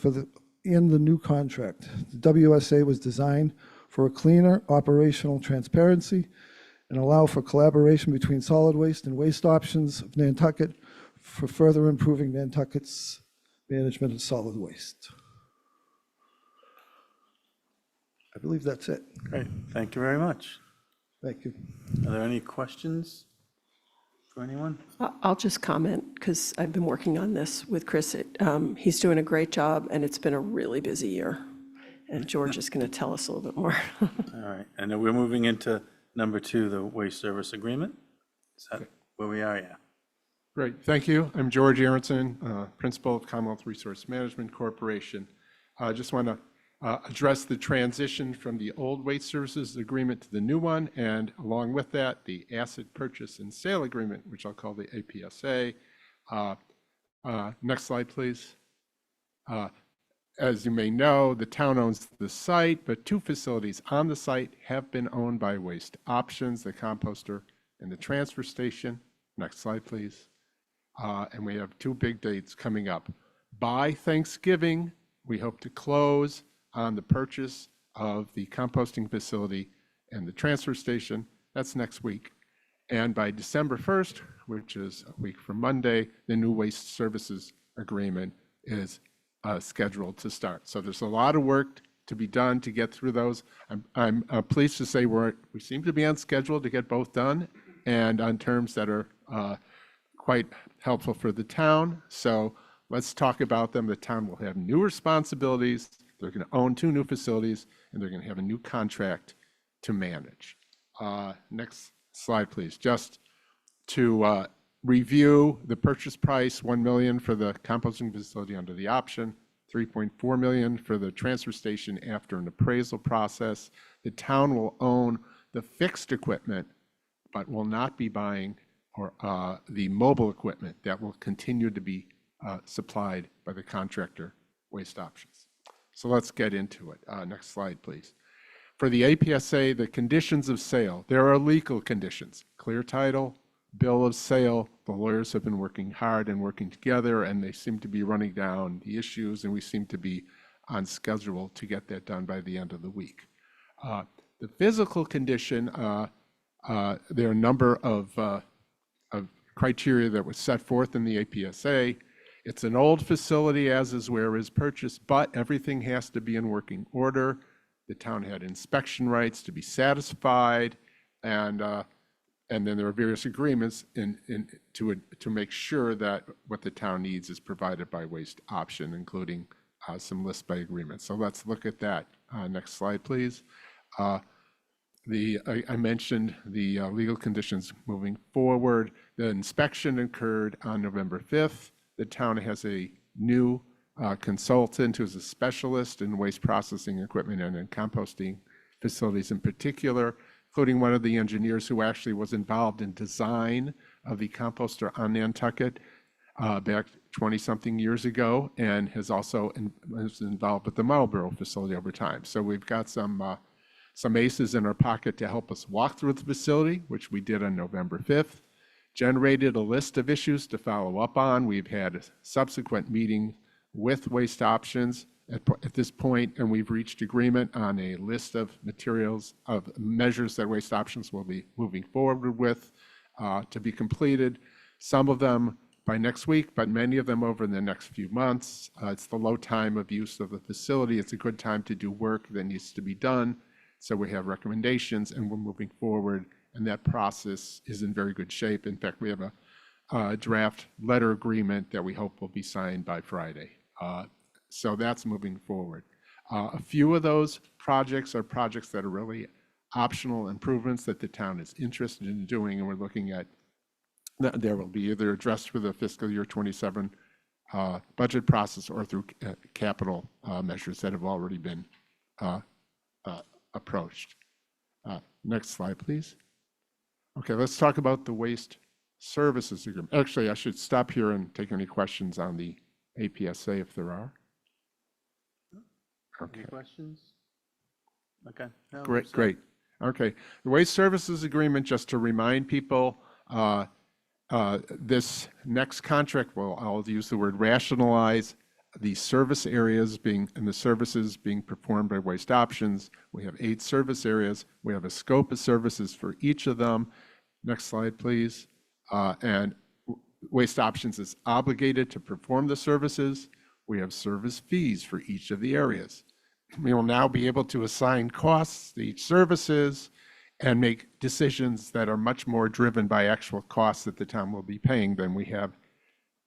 in the new contract. The WSA was designed for a cleaner operational transparency and allow for collaboration between solid waste and waste options of Nantucket for further improving Nantucket's management of solid waste. I believe that's it. Great, thank you very much. Thank you. Are there any questions for anyone? I'll just comment, because I've been working on this with Chris. He's doing a great job, and it's been a really busy year. And George is going to tell us a little bit more. All right, and then we're moving into number 2, the waste service agreement. Is that where we are? Yeah. Great, thank you. I'm George Aronson, Principal of Commonwealth Resource Management Corporation. I just want to address the transition from the old waste services agreement to the new one, and along with that, the asset purchase and sale agreement, which I'll call the APSA. Next slide, please. As you may know, the town owns the site, but 2 facilities on the site have been owned by Waste Options, the composter and the transfer station. Next slide, please. And we have 2 big dates coming up. By Thanksgiving, we hope to close on the purchase of the composting facility and the transfer station. That's next week. And by December 1st, which is a week from Monday, the new waste services agreement is scheduled to start. So there's a lot of work to be done to get through those. I'm pleased to say we seem to be on schedule to get both done, and on terms that are quite helpful for the town. So let's talk about them. The town will have new responsibilities. They're going to own 2 new facilities, and they're going to have a new contract to manage. Next slide, please. Just to review the purchase price: $1 million for the composting facility under the option, $3.4 million for the transfer station after an appraisal process. The town will own the fixed equipment, but will not be buying the mobile equipment that will continue to be supplied by the contractor, Waste Options. So let's get into it. Next slide, please. For the APSA, the conditions of sale, there are legal conditions: clear title, bill of sale. The lawyers have been working hard and working together, and they seem to be running down the issues, and we seem to be on schedule to get that done by the end of the week. The physical condition, there are a number of criteria that was set forth in the APSA. It's an old facility, as is where is purchased, but everything has to be in working order. The town had inspection rights to be satisfied, and then there are various agreements to make sure that what the town needs is provided by Waste Option, including some list by agreement. So let's look at that. Next slide, please. I mentioned the legal conditions moving forward. The inspection occurred on November 5th. The town has a new consultant who's a specialist in waste processing equipment and in composting facilities in particular, including one of the engineers who actually was involved in design of the composter on Nantucket back 20-something years ago, and has also was involved with the Marlboro facility over time. So we've got some aces in our pocket to help us walk through the facility, which we did on November 5th. Generated a list of issues to follow up on. We've had a subsequent meeting with Waste Options at this point, and we've reached agreement on a list of materials, of measures that Waste Options will be moving forward with to be completed. Some of them by next week, but many of them over the next few months. It's the low time of use of the facility. It's a good time to do work that needs to be done. So we have recommendations, and we're moving forward, and that process is in very good shape. In fact, we have a draft letter agreement that we hope will be signed by Friday. So that's moving forward. A few of those projects are projects that are really optional improvements that the town is interested in doing, and we're looking at there will be either addressed through the fiscal year 27 budget process or through capital measures that have already been approached. Next slide, please. Okay, let's talk about the waste services agreement. Actually, I should stop here and take any questions on the APSA if there are. Okay. Any questions? Okay. No, Great, so- great. Okay, the waste services agreement, just to remind people, this next contract will, I'll use the word rationalize the service areas being, and the services being performed by Waste Options. We have 8 service areas. We have a scope of services for each of them. Next slide, please. And Waste Options is obligated to perform the services. We have service fees for each of the areas. We will now be able to assign costs to each services and make decisions that are much more driven by actual costs that the town will be paying than we have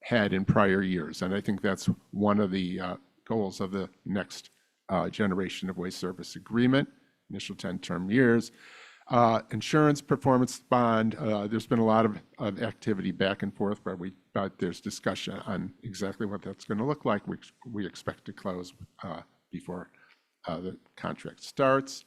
had in prior years. And I think that's one of the goals of the next generation of waste service agreement, initial 10-term years. Insurance performance bond, there's been a lot of activity back and forth, but there's discussion on exactly what that's going to look like. We expect to close before the contract starts.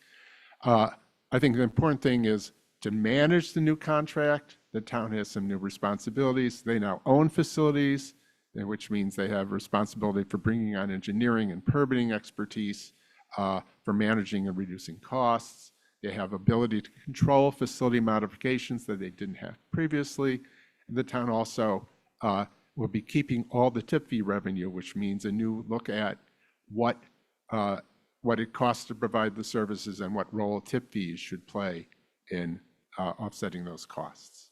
I think the important thing is to manage the new contract. The town has some new responsibilities. They now own facilities, which means they have responsibility for bringing on engineering and permitting expertise, for managing and reducing costs. They have ability to control facility modifications that they didn't have previously. And the town also will be keeping all the tip fee revenue, which means a new look at what it costs to provide the services and what role tip fees should play in offsetting those costs.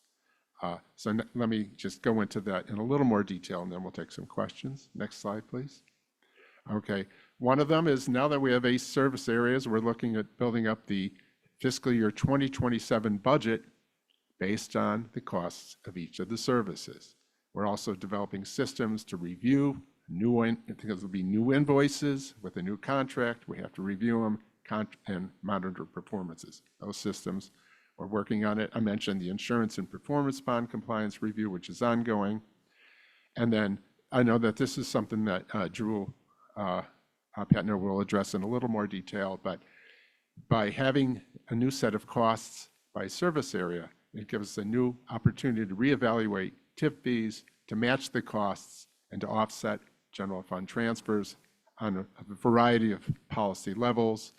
Let me just go into that in a little more detail, and then we'll take some questions. Next slide, please. Okay, one of them is now that we have 8 service areas, we're looking at building up the fiscal year 2027 budget based on the costs of each of the services. We're also developing systems to review because there'll be new invoices with a new contract. We have to review them and monitor performances. Those systems, we're working on it. I mentioned the insurance and performance bond compliance review, which is ongoing. And then I know that this is something that Drew Petner will address in a little more detail, but by having a new set of costs by service area, it gives us a new opportunity to reevaluate tip fees, to match the costs, and to offset general fund transfers on a variety of policy levels.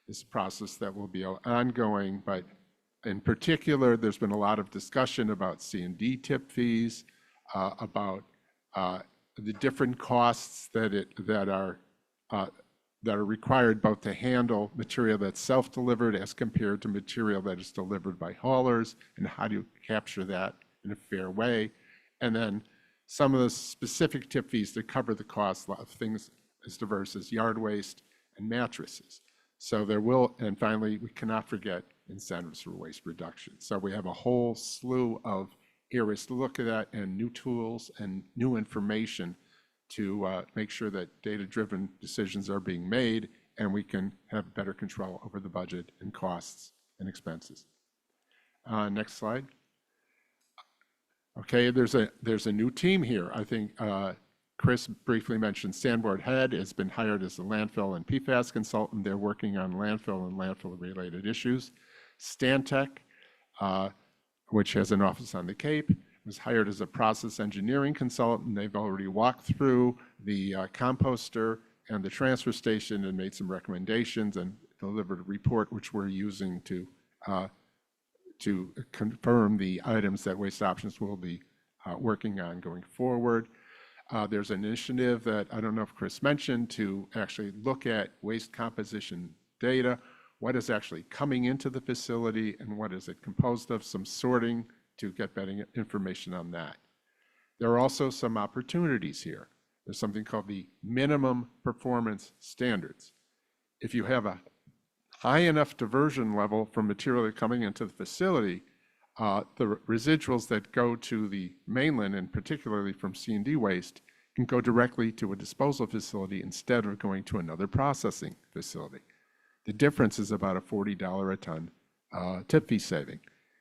This is a process that will be ongoing, but in particular, there's been a lot of discussion about C&D tip fees, about the different costs that are required both to handle material that's self-delivered as compared to material that is delivered by haulers, and how do you capture that in a fair way. And then some of the specific tip fees that cover the cost of things as diverse as yard waste and mattresses. So there will, and finally, we cannot forget incentives for waste reduction. So we have a whole slew of areas to look at that, and new tools and new information to make sure that data-driven decisions are being made, and we can have better control over the budget and costs and expenses. Next slide. Okay, there's a new team here. I think Chris briefly mentioned Sanborn Head has been hired as a landfill and PFAS consultant. They're working on landfill and landfill-related issues. Stantec, which has an office on the Cape, was hired as a process engineering consultant. They've already walked through the composter and the transfer station and made some recommendations and delivered a report, which we're using to confirm the items that Waste Options will be working on going forward. There's an initiative that I don't know if Chris mentioned to actually look at waste composition data, what is actually coming into the facility and what is it composed of, some sorting to get better information on that. There are also some opportunities here. There's something called the minimum performance standards. If you have a high enough diversion level from material coming into the facility, the residuals that go to the mainland, and particularly from C&D waste, can go directly to a disposal facility instead of going to another processing facility. The difference is about a $40 a ton tip fee saving.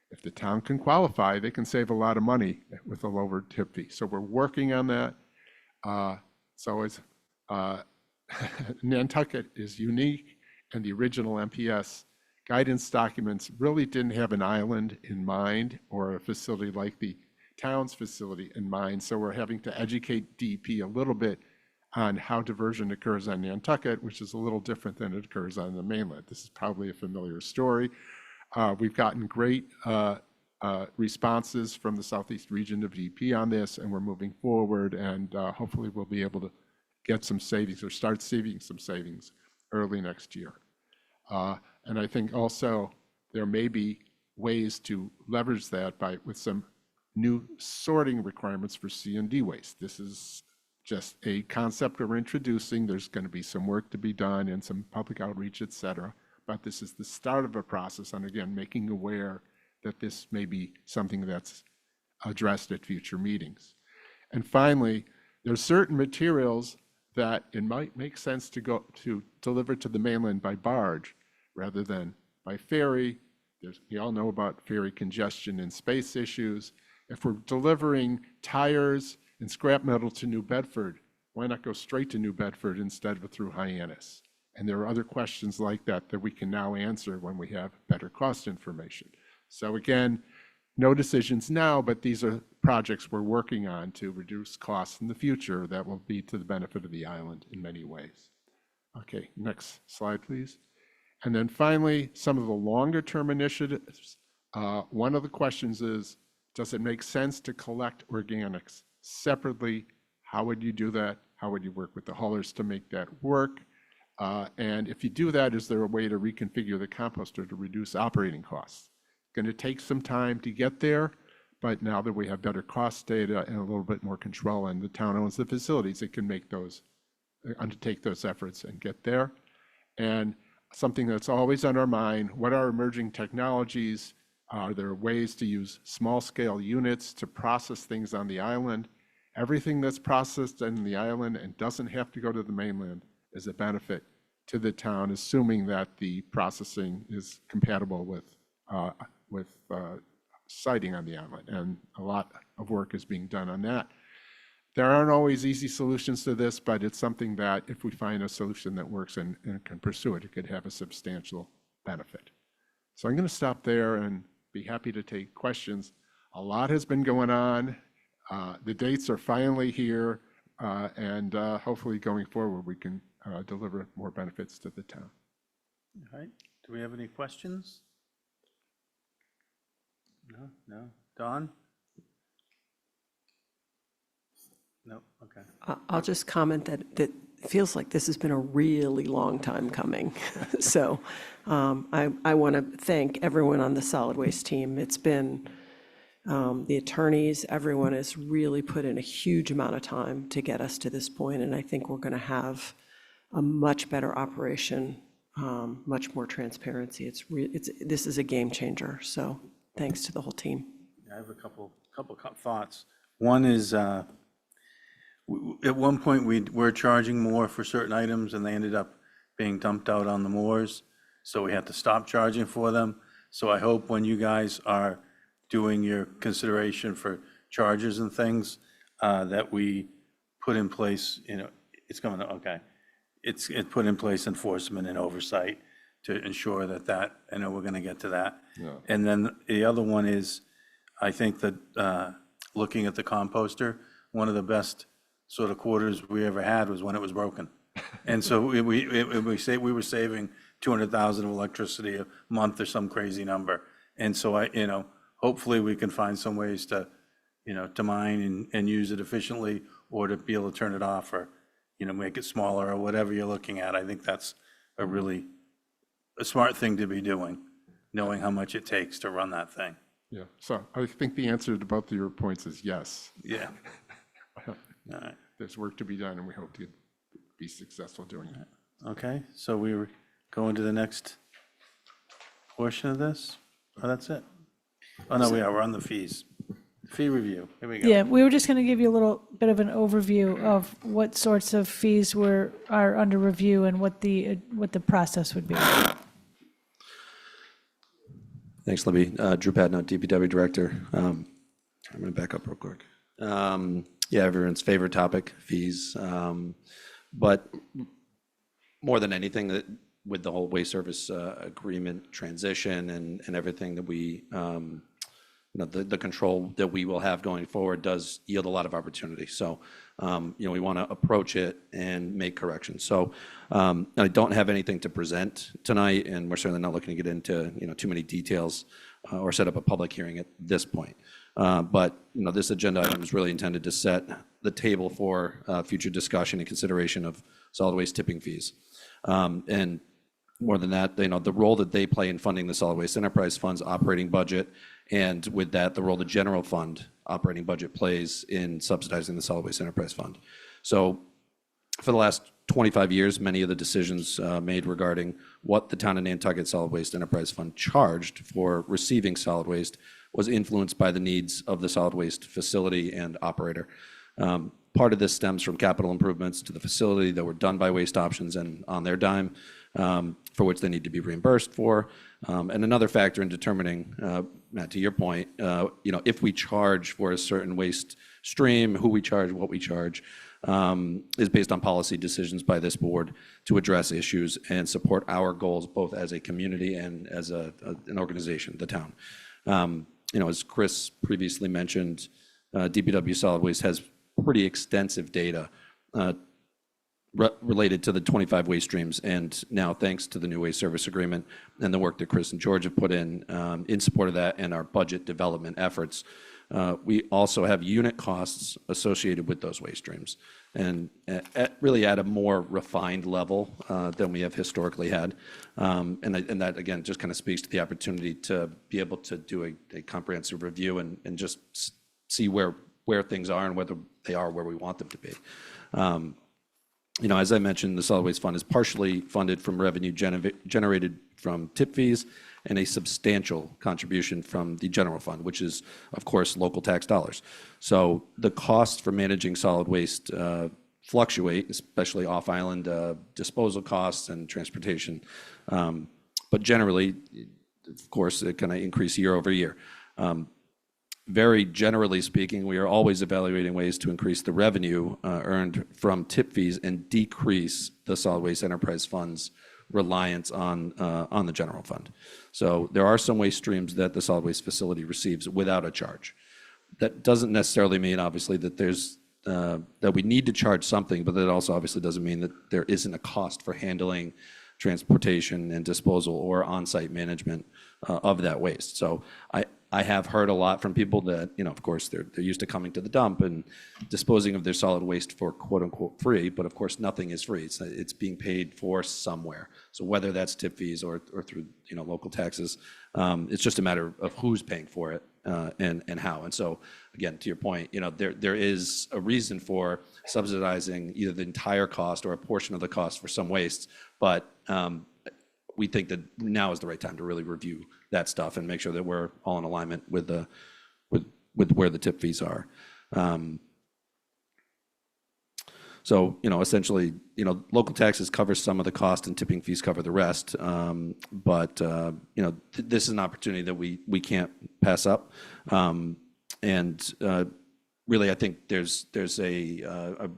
If the town can qualify, they can save a lot of money with a lower tip fee. So we're working on that. Nantucket is unique, and the original MPS guidance documents really didn't have an island in mind or a facility like the town's facility in mind. So we're having to educate DEP a little bit on how diversion occurs on Nantucket, which is a little different than it occurs on the mainland. This is probably a familiar story. We've gotten great responses from the Southeast region of DP on this, and we're moving forward, and hopefully we'll be able to get some savings or start saving some savings early next year. And I think also there may be ways to leverage that with some new sorting requirements for C&D waste. This is just a concept we're introducing. There's going to be some work to be done and some public outreach, et cetera. But this is the start of a process, and again, making aware that this may be something that's addressed at future meetings. And finally, there's certain materials that it might make sense to deliver to the mainland by barge rather than by ferry. We all know about ferry congestion and space issues. If we're delivering tires and scrap metal to New Bedford, why not go straight to New Bedford instead of through Hyannis? And there are other questions like that that we can now answer when we have better cost information. So again, no decisions now, but these are projects we're working on to reduce costs in the future that will be to the benefit of the island in many ways. Okay, next slide, please. And then finally, some of the longer term initiatives. One of the questions is, does it make sense to collect organics separately? How would you do that? How would you work with the haulers to make that work? And if you do that, is there a way to reconfigure the composter to reduce operating costs? Going to take some time to get there, but now that we have better cost data and a little bit more control and the town owns the facilities, it can make those, undertake those efforts and get there. And something that's always on our mind, what are emerging technologies? Are there ways to use small scale units to process things on the island? Everything that's processed on the island and doesn't have to go to the mainland is a benefit to the town, assuming that the processing is compatible with siting on the island. And a lot of work is being done on that. There aren't always easy solutions to this, but it's something that if we find a solution that works and can pursue it, it could have a substantial benefit. So I'm going to stop there and be happy to take questions. A lot has been going on. The dates are finally here, and hopefully going forward, we can deliver more benefits to the town. All right, do we have any questions? No? Don? No, okay. I'll just comment that it feels like this has been a really long time coming. So I want to thank everyone on the solid waste team. It's been the attorneys, everyone has really put in a huge amount of time to get us to this point, and I think we're going to have a much better operation, much more transparency. This is a game changer. So thanks to the whole team. I have a couple thoughts. One is, at one point we were charging more for certain items and they ended up being dumped out on the moors. So we had to stop charging for them. So I hope when you guys are doing your consideration for charges and things, that we put in place, it's coming, okay. It's put in place enforcement and oversight to ensure that, I know we're gonna get to that. Yeah. And then the other one is, I think that looking at the composter, one of the best sort of quarters we ever had was when it was broken. And so we were saving 200,000 of electricity a month or some crazy number. And so hopefully we can find some ways to, to mine and use it efficiently, or to be able to turn it off, or, make it smaller, or whatever you're looking at. I think that's a smart thing to be doing, knowing how much it takes to run that thing. Yeah, so I think the answer to both of your points is yes. Yeah. All right. There's work to be done, and we hope to be successful doing it. Okay, so we were going to the next portion of this? Oh, that's it? Oh, no, we're on the fees. Fee review, here we go. Yeah, we were just going to give you a little bit of an overview of what sorts of fees are under review and what the process would be. Thanks, Libby. Drew Padnott, DPW Director. I'm going to back up real quick. Yeah, everyone's favorite topic, fees. But more than anything, that with the whole waste service agreement transition and everything that we the control that we will have going forward does yield a lot of opportunity. So, we want to approach it and make corrections. So I don't have anything to present tonight, and we're certainly not looking to get into, too many details or set up a public hearing at this point. But, this agenda item is really intended to set the table for future discussion and consideration of solid waste tipping fees. And more than that, the role that they play in funding the solid waste enterprise fund's operating budget, and with that, the role the general fund operating budget plays in subsidizing the solid waste enterprise fund. So for the last 25 years, many of the decisions made regarding what the town of Nantucket Solid Waste Enterprise Fund charged for receiving solid waste was influenced by the needs of the solid waste facility and operator. Part of this stems from capital improvements to the facility that were done by Waste Options and on their dime, for which they need to be reimbursed for. And another factor in determining, Matt, to your point, if we charge for a certain waste stream, who we charge, what we charge, is based on policy decisions by this board to address issues and support our goals, both as a community and as an organization, the town. As Chris previously mentioned, DPW Solid Waste has pretty extensive data related to the 25 waste streams. And now, thanks to the new waste service agreement and the work that Chris and George have put in support of that and our budget development efforts, we also have unit costs associated with those waste streams, and really at a more refined level than we have historically had. And that, again, just kind of speaks to the opportunity to be able to do a comprehensive review and just see where things are and whether they are where we want them to be. As I mentioned, the solid waste fund is partially funded from revenue generated from tip fees and a substantial contribution from the general fund, which is, of course, local tax dollars. So the costs for managing solid waste fluctuate, especially off-island disposal costs and transportation. But generally, of course, it kind of increase year over year. Very generally speaking, we are always evaluating ways to increase the revenue earned from tip fees and decrease the solid waste enterprise fund's reliance on the general fund. So there are some waste streams that the solid waste facility receives without a charge. That doesn't necessarily mean, obviously, that that we need to charge something, but that also obviously doesn't mean that there isn't a cost for handling transportation and disposal or on-site management of that waste. So I have heard a lot from people that, of course, they're used to coming to the dump and disposing of their solid waste for quote unquote free, but of course nothing is free. It's being paid for somewhere. So whether that's tip fees or through local taxes, it's just a matter of who's paying for it and how. And so again, to your point, there is a reason for subsidizing either the entire cost or a portion of the cost for some wastes, but we think that now is the right time to really review that stuff and make sure that we're all in alignment with where the tip fees are. So, essentially, local taxes cover some of the cost and tipping fees cover the rest. But this is an opportunity that we can't pass up. And really, I think there's a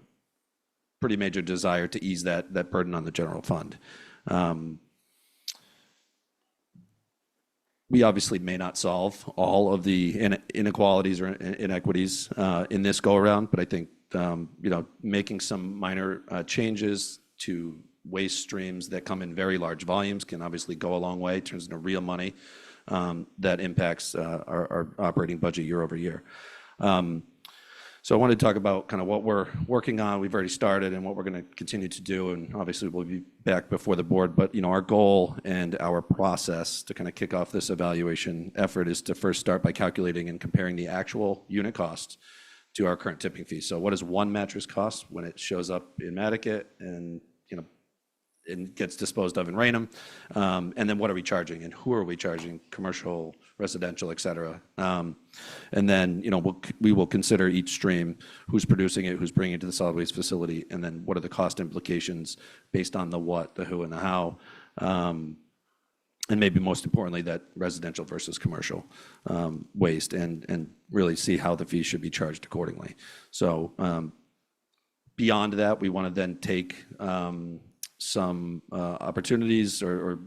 pretty major desire to ease that burden on the general fund. We obviously may not solve all of the inequalities or inequities in this go-around, but I think making some minor changes to waste streams that come in very large volumes can obviously go a long way, turns into real money that impacts our operating budget year over year. So I wanted to talk about kind of what we're working on. We've already started and what we're going to continue to do. And obviously we'll be back before the board. But our goal and our process to kind of kick off this evaluation effort is to first start by calculating and comparing the actual unit costs to our current tipping fees. So what does one mattress cost when it shows up in Nantucket and gets disposed of in Raynham? And then what are we charging and who are we charging? Commercial, residential, et cetera. And then we will consider each stream, who's producing it, who's bringing it to the solid waste facility, and then what are the cost implications based on the what, the who, and the how. And maybe most importantly, that residential versus commercial waste, and really see how the fees should be charged accordingly. So beyond that, we want to then take some opportunities or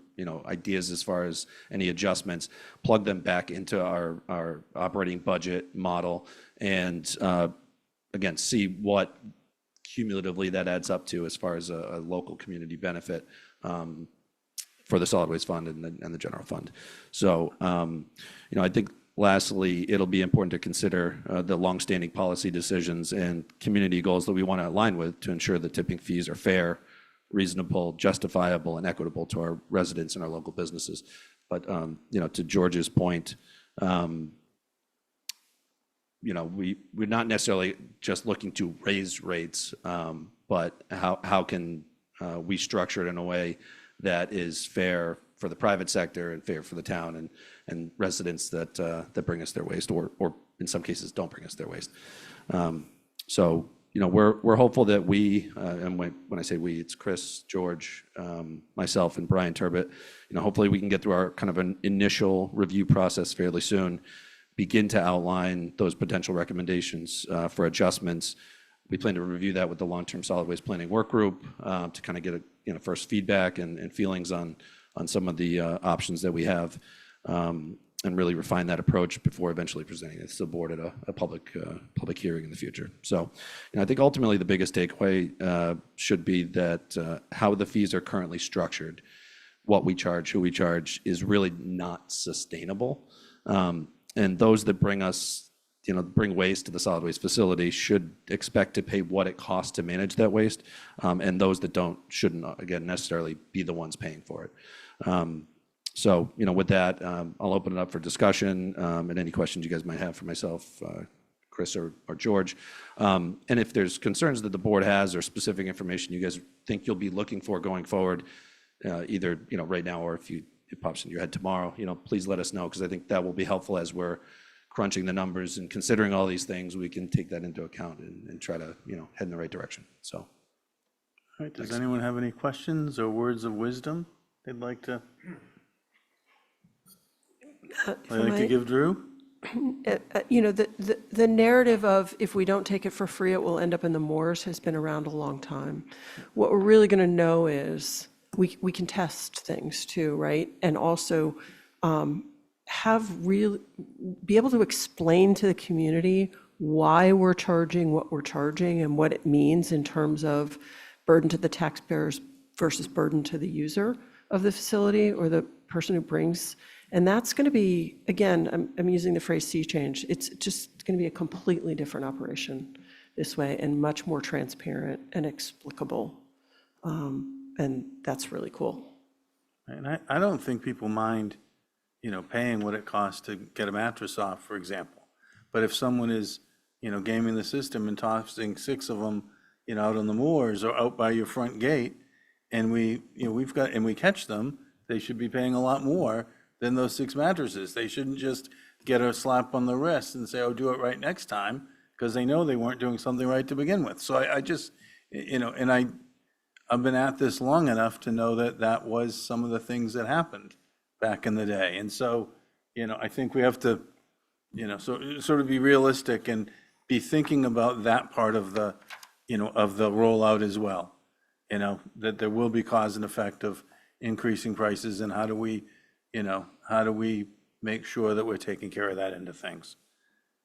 ideas as far as any adjustments, plug them back into our operating budget model, and again, see what cumulatively that adds up to as far as a local community benefit for the solid waste fund and the general fund. So, I think lastly, it'll be important to consider the longstanding policy decisions and community goals that we want to align with to ensure that tipping fees are fair, reasonable, justifiable, and equitable to our residents and our local businesses. But, to George's point, we're not necessarily just looking to raise rates, but how can we structure it in a way that is fair for the private sector and fair for the town and residents that bring us their waste, or in some cases don't bring us their waste. So we're hopeful that we, and when I say we, it's Chris, George, myself, and Brian Turbot. Hopefully we can get through our kind of an initial review process fairly soon, begin to outline those potential recommendations for adjustments. We plan to review that with the long-term solid waste planning work group to kind of get first feedback and feelings on some of the options that we have, and really refine that approach before eventually presenting it to the board at a public hearing in the future. So, I think ultimately the biggest takeaway should be that how the fees are currently structured, what we charge, who we charge, is really not sustainable. And those that bring waste to the solid waste facility should expect to pay what it costs to manage that waste. And those that don't shouldn't, again, necessarily be the ones paying for it. So, with that, I'll open it up for discussion and any questions you guys might have for myself, Chris, or George. And if there's concerns that the board has or specific information you guys think you'll be looking for going forward, either, right now or if it pops in your head tomorrow, please let us know, because I think that will be helpful as we're crunching the numbers and considering all these things. We can take that into account and try to, head in the right direction. So. All right, does anyone have any questions or words of wisdom they'd like to give Drew? The narrative of if we don't take it for free, it will end up in the moors has been around a long time. What we're really going to know is we can test things too, right? And also be able to explain to the community why we're charging what we're charging and what it means in terms of burden to the taxpayers versus burden to the user of the facility or the person who brings. And that's going to be, again, I'm using the phrase sea change. It's just going to be a completely different operation this way and much more transparent and explicable. And that's really cool. And I don't think people mind, paying what it costs to get a mattress off, for example. But if someone is, gaming the system and tossing 6 of them, out on the moors or out by your front gate, and we catch them, they should be paying a lot more than those 6 mattresses. They shouldn't just get a slap on the wrist and say, "Oh, do it right next time," because they know they weren't doing something right to begin with. So I just, and I've been at this long enough to know that was some of the things that happened back in the day. And so, I think we have to, sort of be realistic and be thinking about that part of the, of the rollout as well. That there will be cause and effect of increasing prices, and how do we make sure that we're taking care of that end of things?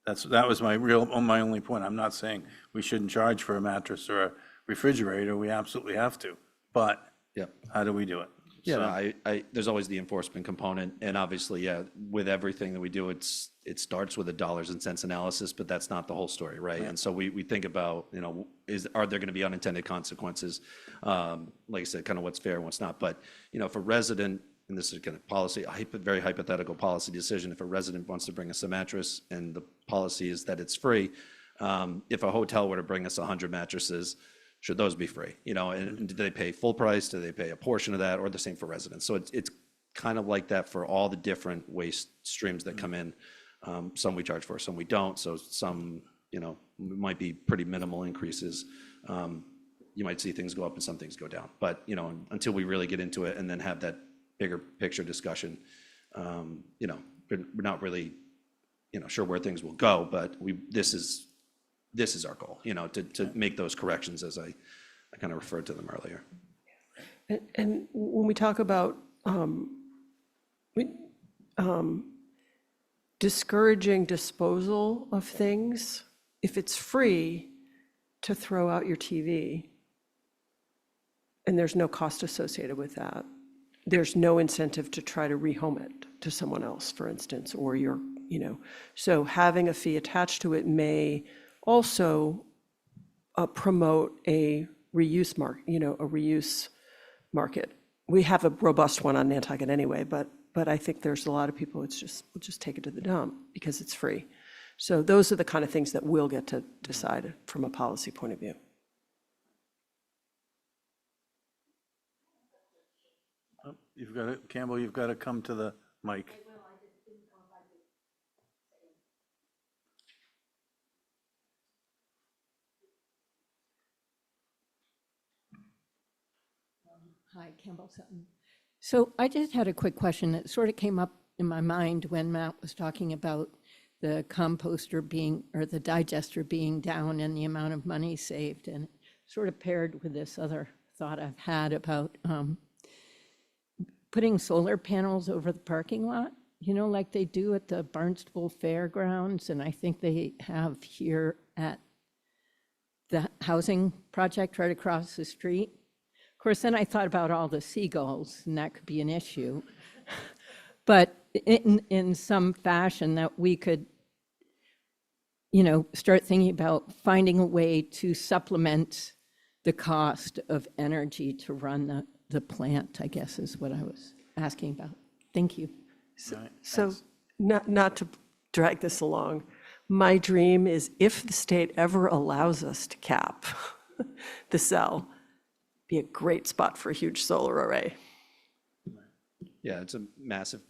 That was my only point. I'm not saying we shouldn't charge for a mattress or a refrigerator. We absolutely have to, but how do we do it? Yeah, there's always the enforcement component, and obviously, with everything that we do, it starts with a dollars and cents analysis, but that's not the whole story, right? And so we think about, are there going to be unintended consequences? Like I said, kind of what's fair and what's not. But if a resident, and this is kind of policy, a very hypothetical policy decision, if a resident wants to bring us a mattress and the policy is that it's free, if a hotel were to bring us 100 mattresses, should those be free? And do they pay full price? Do they pay a portion of that, or the same for residents? So it's kind of like that for all the different waste streams that come in. Some we charge for, some we don't. So some, might be pretty minimal increases. You might see things go up and some things go down. But, until we really get into it and then have that bigger picture discussion, we're not really, sure where things will go. But this is our goal, to make those corrections as I kind of referred to them earlier. And when we talk about we- discouraging disposal of things, if it's free to throw out your TV and there's no cost associated with that, there's no incentive to try to rehome it to someone else, for instance, or so having a fee attached to it may also promote a reuse market. We have a robust one on Nantucket anyway, but I think there's a lot of people, we'll just take it to the dump because it's free. So those are the kind of things that we'll get to decide from a policy point of view. Campbell, you've got to come to the mic. Hi, Campbell Sutton. So I just had a quick question that sort of came up in my mind when Matt was talking about the composter being, or the digester being down and the amount of money saved, and sort of paired with this other thought I've had about putting solar panels over the parking lot, like they do at the Barnstable Fairgrounds, and I think they have here at the housing project right across the street. Of course, then I thought about all the seagulls, and that could be an issue. But in some fashion that we could, start thinking about finding a way to supplement the cost of energy to run the plant, I guess is what I was asking about. Thank you. So not to drag this along, my dream is if the state ever allows us to cap the cell, be a great spot for a huge solar array. Yeah, it's a massive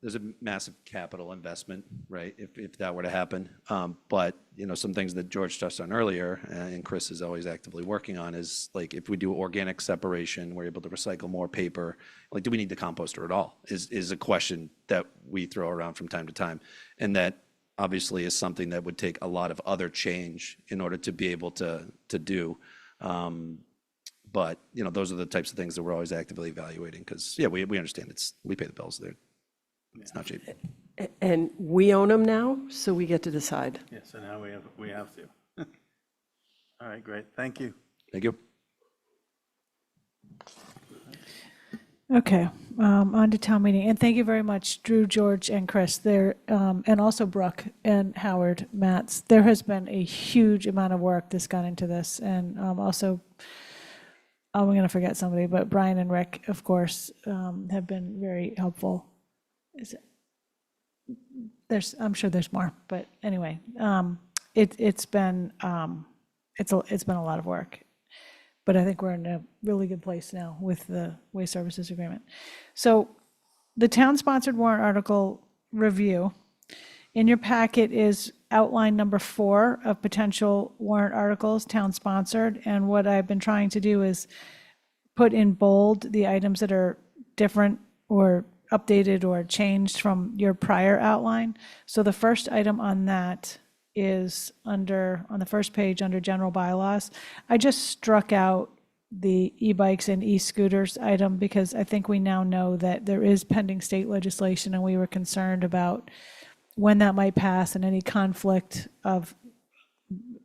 there's a massive capital investment, right, if that were to happen. But, some things that George touched on earlier, and Chris is always actively working on, is like if we do organic separation, we're able to recycle more paper. Like, do we need the composter at all? Is a question that we throw around from time to time. And that obviously is something that would take a lot of other change in order to be able to do. But, those are the types of things that we're always actively evaluating because, yeah, we understand we pay the bills there. It's not cheap. And we own them now, so we get to decide. Yeah, so now we have to. All right, great. Thank you. Thank you. Okay, on to town meeting. And thank you very much, Drew, George, and Chris there, and also Brooke and Howard, Matts. There has been a huge amount of work that's gone into this. And also, I'm going to forget somebody, but Brian and Rick, of course, have been very helpful. I'm sure there's more, but anyway, it's been a lot of work. But I think we're in a really good place now with the waste services agreement. So the town-sponsored warrant article review. In your packet is outline number 4 of potential warrant articles, town-sponsored. And what I've been trying to do is put in bold the items that are different or updated or changed from your prior outline. So the first item on that is on the first page under general bylaws. I just struck out the e-bikes and e-scooters item because I think we now know that there is pending state legislation and we were concerned about when that might pass and any conflict of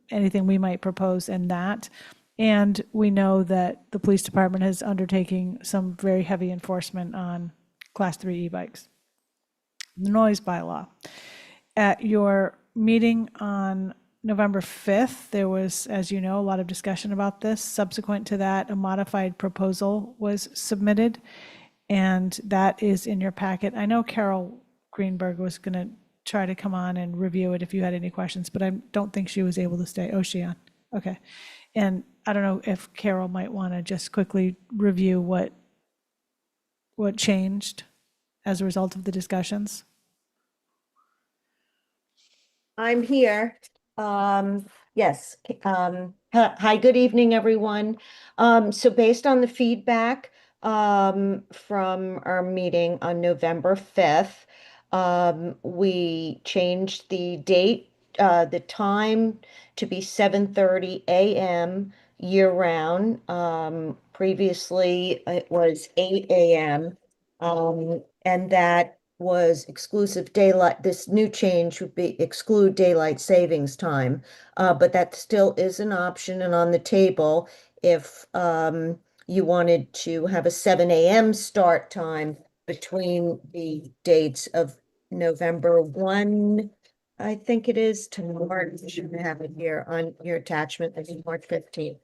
anything we might propose in that. And we know that the police department is undertaking some very heavy enforcement on Class 3 e-bikes. The noise bylaw. At your meeting on November 5th, there was, as you know, a lot of discussion about this. Subsequent to that, a modified proposal was submitted, and that is in your packet. I know Carol Greenberg was going to try to come on and review it if you had any questions, but I don't think she was able to stay. Oh, she on? Okay. And I don't know if Carol might want to just quickly review what changed as a result of the discussions. I'm here. Yes. Hi, good evening, everyone. So based on the feedback from our meeting on November 5th, we changed the date, the time to be 7:30 a.m. year round. Previously, it was 8 a.m. And that was exclusive daylight. This new change would be exclude daylight savings time. But that still is an option and on the table if you wanted to have a 7 a.m. start time between the dates of November 1, I think it is, to March. You should have it here on your attachment, I think March 15th.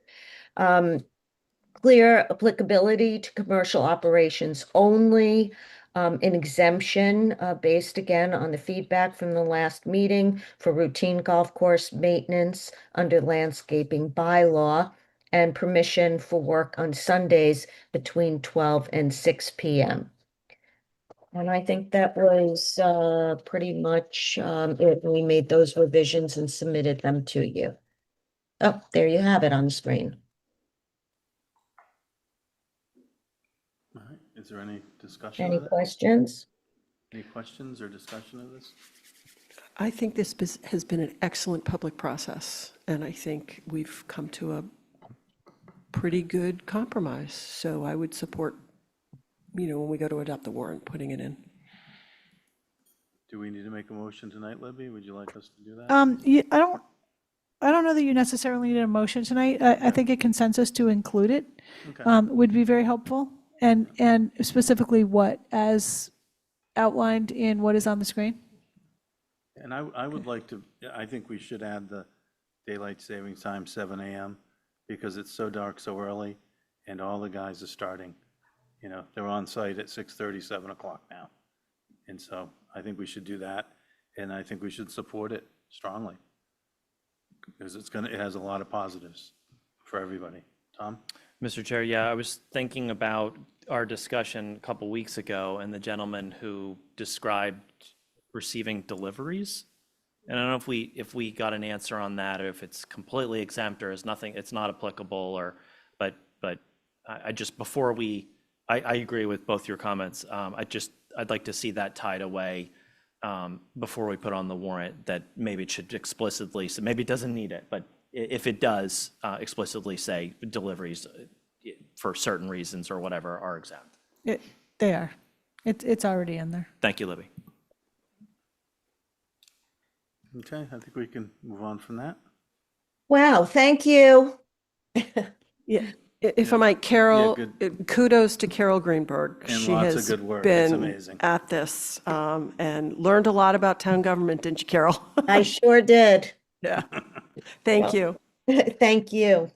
Clear applicability to commercial operations only. An exemption based again on the feedback from the last meeting for routine golf course maintenance under landscaping bylaw, and permission for work on Sundays between 12 and 6 p.m. And I think that was pretty much it. We made those revisions and submitted them to you. Oh, there you have it on the screen. All right, is there any discussion Any of it? questions? Any questions or discussion of this? I think this has been an excellent public process, and I think we've come to a pretty good compromise. So I would support, when we go to adopt the warrant, putting it in. Do we need to make a motion tonight, Libby? Would you like us to do that? I don't know that you necessarily need a motion tonight. I think a consensus to include it Okay. would be very helpful. And specifically what, as outlined in what is on the screen? And I would like to, I think we should add the daylight savings time, 7 a.m., because it's so dark so early, and all the guys are starting, they're on site at 6:30, 7 o'clock now. And so I think we should do that, and I think we should support it strongly, because it has a lot of positives for everybody. Tom? Mr. Chair, yeah, I was thinking about our discussion a couple weeks ago and the gentleman who described receiving deliveries. And I don't know if we got an answer on that, or if it's completely exempt or is nothing, it's not applicable, but I just, before I agree with both your comments. I'd like to see that tied away before we put on the warrant, that maybe it should explicitly, so maybe it doesn't need it, but if it does explicitly say deliveries for certain reasons or whatever are exempt. They are. It's already in there. Thank you, Libby. Okay, I think we can move on from that. Wow, thank you. Yeah, if I might, Carol, Yeah, kudos to Carol Greenberg. And She lots of has good work. It's been amazing. at this and learned a lot about town government, didn't you, Carol? I sure did. Yeah. Thank you. Thank you.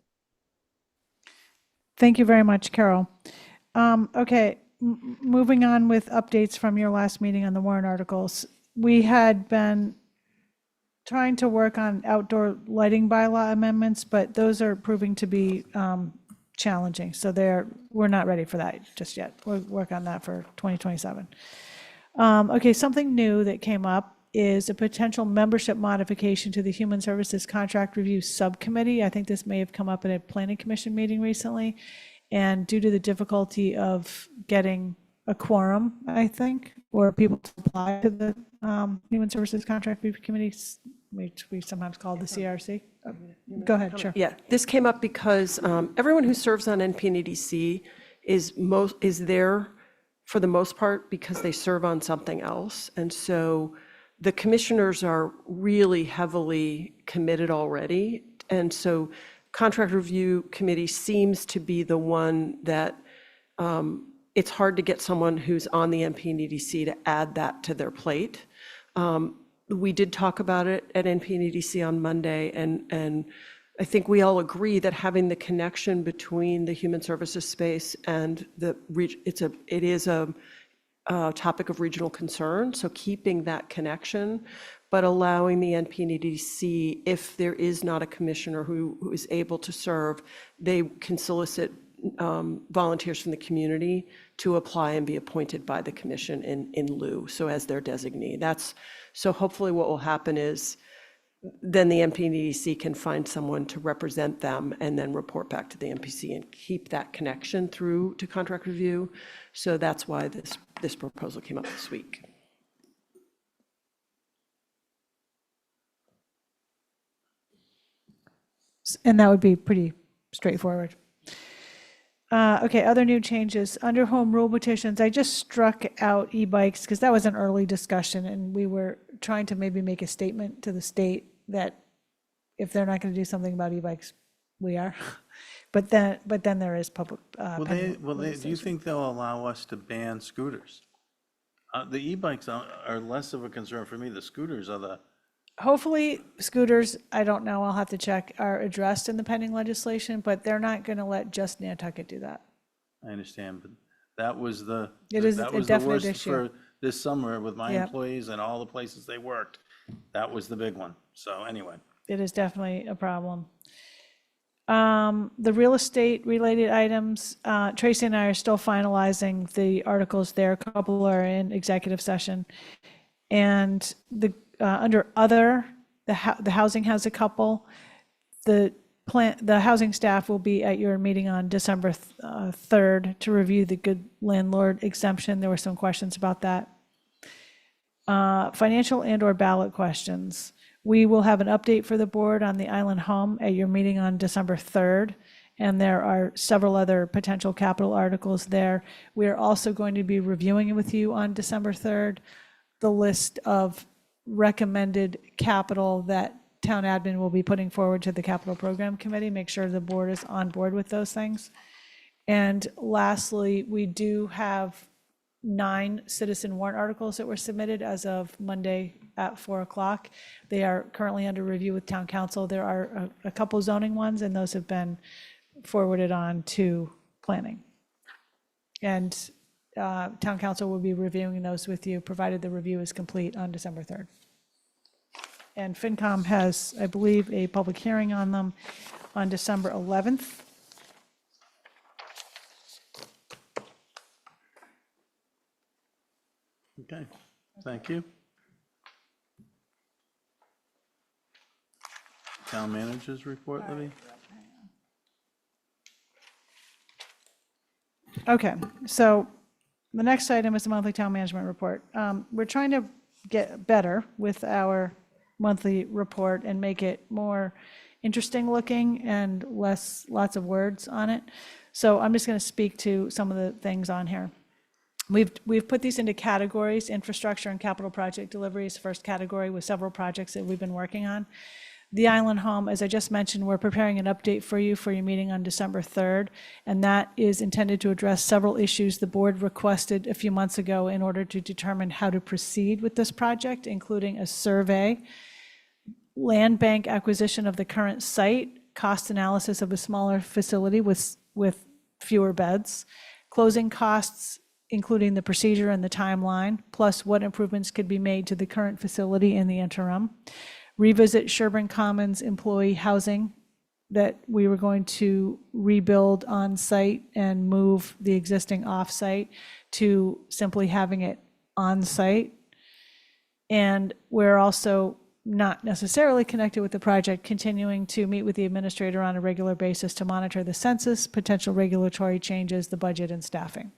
Thank you very much, Carol. Okay, moving on with updates from your last meeting on the warrant articles. We had been trying to work on outdoor lighting bylaw amendments, but those are proving to be challenging. So we're not ready for that just yet. We'll work on that for 2027. Okay, something new that came up is a potential membership modification to the Human Services Contract Review Subcommittee. I think this may have come up at a planning commission meeting recently. And due to the difficulty of getting a quorum, I think, or people to apply to the Human Services Contract Review Committee, which we sometimes call the CRC. Go ahead, sure. Yeah, this came up because everyone who serves on NPNEDC is there for the most part because they serve on something else. And so the commissioners are really heavily committed already. And so Contract Review Committee seems to be the one that it's hard to get someone who's on the NPNEDC to add that to their plate. We did talk about it at NPNEDC on Monday, and I think we all agree that having the connection between the human services space and it is a topic of regional concern, so keeping that connection, but allowing the NPNEDC, if there is not a commissioner who is able to serve, they can solicit volunteers from the community to apply and be appointed by the commission in lieu, so as their designee. So hopefully what will happen is then the NPDEC can find someone to represent them and then report back to the MPC and keep that connection through to contract review. So that's why this proposal came up this week. And that would be pretty straightforward. Okay, other new changes. Under home rule petitions, I just struck out e-bikes because that was an early discussion and we were trying to maybe make a statement to the state that if they're not going to do something about e-bikes, we are. But then there is public. Will pending do you legislation. think they'll allow us to ban scooters? The e-bikes are less of a concern for me. The scooters are the, Hopefully scooters, I don't know, I'll have to check, are addressed in the pending legislation, but they're not going to let just Nantucket do that. I understand, but that was the, It is that a was the definite worst issue. for this summer with my Yep. employees and all the places they worked. That was the big one. So anyway. It is definitely a problem. The real estate related items, Tracy and I are still finalizing the articles there. A couple are in executive session. And under other, the housing has a couple. The housing staff will be at your meeting on December 3rd to review the good landlord exemption. There were some questions about that. Financial and/or ballot questions. We will have an update for the board on the island home at your meeting on December 3rd, and there are several other potential capital articles there. We are also going to be reviewing with you on December 3rd the list of recommended capital that town admin will be putting forward to the capital program committee. Make sure the board is on board with those things. And lastly, we do have 9 citizen warrant articles that were submitted as of Monday at 4 o'clock. They are currently under review with town council. There are a couple zoning ones, and those have been forwarded on to planning. And town council will be reviewing those with you, provided the review is complete on December 3rd. And FinCom has, I believe, a public hearing on them on December 11th. Okay, thank you. Town managers report, Libby? Okay, so the next item is the monthly town management report. We're trying to get better with our monthly report and make it more interesting looking and lots of words on it. So I'm just going to speak to some of the things on here. We've put these into categories. Infrastructure and capital project delivery is the first category with several projects that we've been working on. The Island Home, as I just mentioned, we're preparing an update for your meeting on December 3rd, and that is intended to address several issues the board requested a few months ago in order to determine how to proceed with this project, including a survey, land bank acquisition of the current site, cost analysis of a smaller facility with fewer beds, closing costs, including the procedure and the timeline, plus what improvements could be made to the current facility in the interim. Revisit Sherburne Commons employee housing that we were going to rebuild on site and move the existing off site to simply having it on site. And we're also not necessarily connected with the project, continuing to meet with the administrator on a regular basis to monitor the census, potential regulatory changes, the budget, and staffing.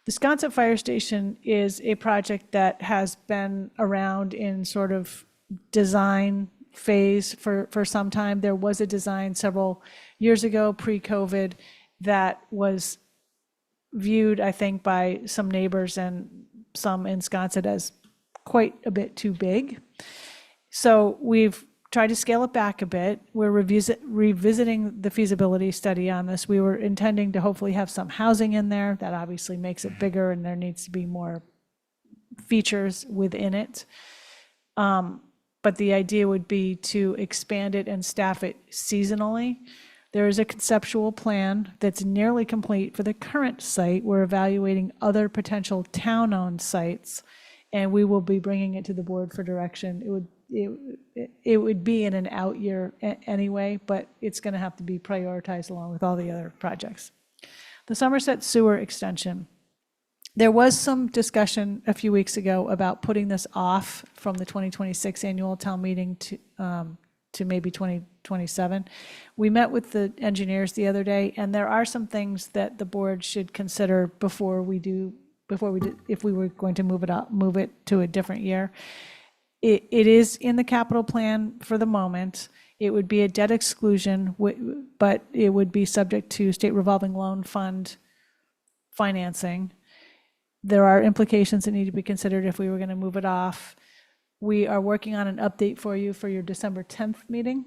The Sconset Fire Station is a project that has been around in sort of design phase for some time. There was a design several years ago, pre-COVID, that was viewed, I think, by some neighbors and some in Sconset as quite a bit too big. So we've tried to scale it back a bit. We're revisiting the feasibility study on this. We were intending to hopefully have some housing in there. That obviously makes it bigger, and there needs to be more features within it. But the idea would be to expand it and staff it seasonally. There is a conceptual plan that's nearly complete for the current site. We're evaluating other potential town-owned sites, and we will be bringing it to the board for direction. It would be in an out year anyway, but it's going to have to be prioritized along with all the other projects. The Somerset Sewer Extension. There was some discussion a few weeks ago about putting this off from the 2026 annual town meeting to maybe 2027. We met with the engineers the other day, and there are some things that the board should consider if we were going to move it to a different year. It is in the capital plan for the moment. It would be a debt exclusion, but it would be subject to state revolving loan fund financing. There are implications that need to be considered if we were going to move it off. We are working on an update for you for your December 10th meeting,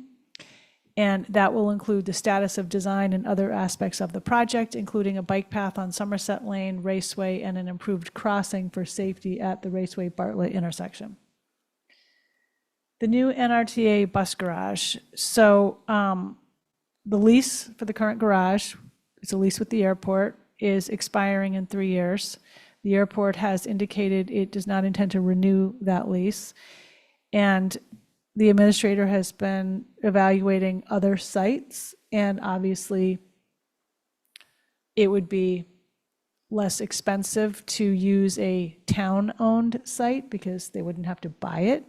and that will include the status of design and other aspects of the project, including a bike path on Somerset Lane, Raceway, and an improved crossing for safety at the Raceway Bartlett intersection. The new NRTA bus garage. So the lease for the current garage, it's a lease with the airport, is expiring in 3 years. The airport has indicated it does not intend to renew that lease. And the administrator has been evaluating other sites, and obviously it would be less expensive to use a town-owned site because they wouldn't have to buy it.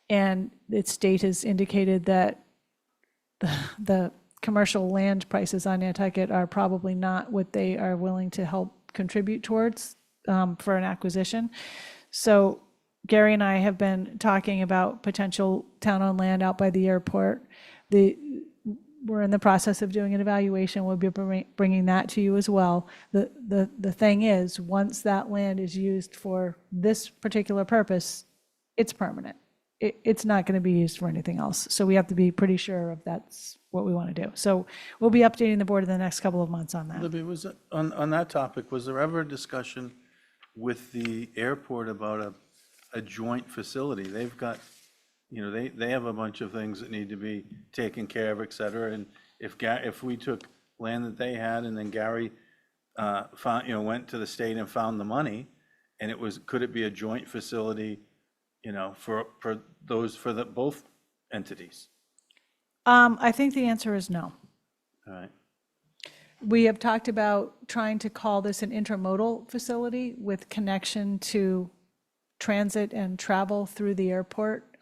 And the state has indicated that the commercial land prices on Nantucket are probably not what they are willing to help contribute towards for an acquisition. So Gary and I have been talking about potential town-owned land out by the airport. We're in the process of doing an evaluation. We'll be bringing that to you as well. The thing is, once that land is used for this particular purpose, it's permanent. It's not going to be used for anything else. So we have to be pretty sure if that's what we want to do. So we'll be updating the board in the next couple of months on that. Libby, on that topic, was there ever a discussion with the airport about a joint facility? They've got, they have a bunch of things that need to be taken care of, et cetera. And if we took land that they had and then Gary went to the state and found the money, and could it be a joint facility, for both entities? I think the answer is no. All right. We have talked about trying to call this an intermodal facility with connection to transit and travel through the airport,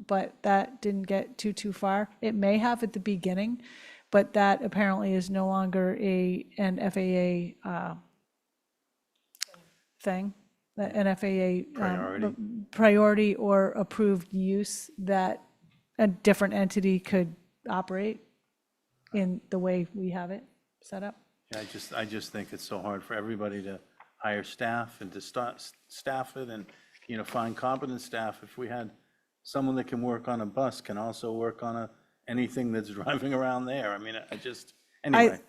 but that didn't get too far. It may have at the beginning, but that apparently is no longer an FAA thing, an FAA priority or approved use that a different entity could operate in the way we have it set up. Yeah, I just think it's so hard for everybody to hire staff and to staff it and, find competent staff. If we had someone that can work on a bus, can also work on anything that's driving around there. I mean, anyway.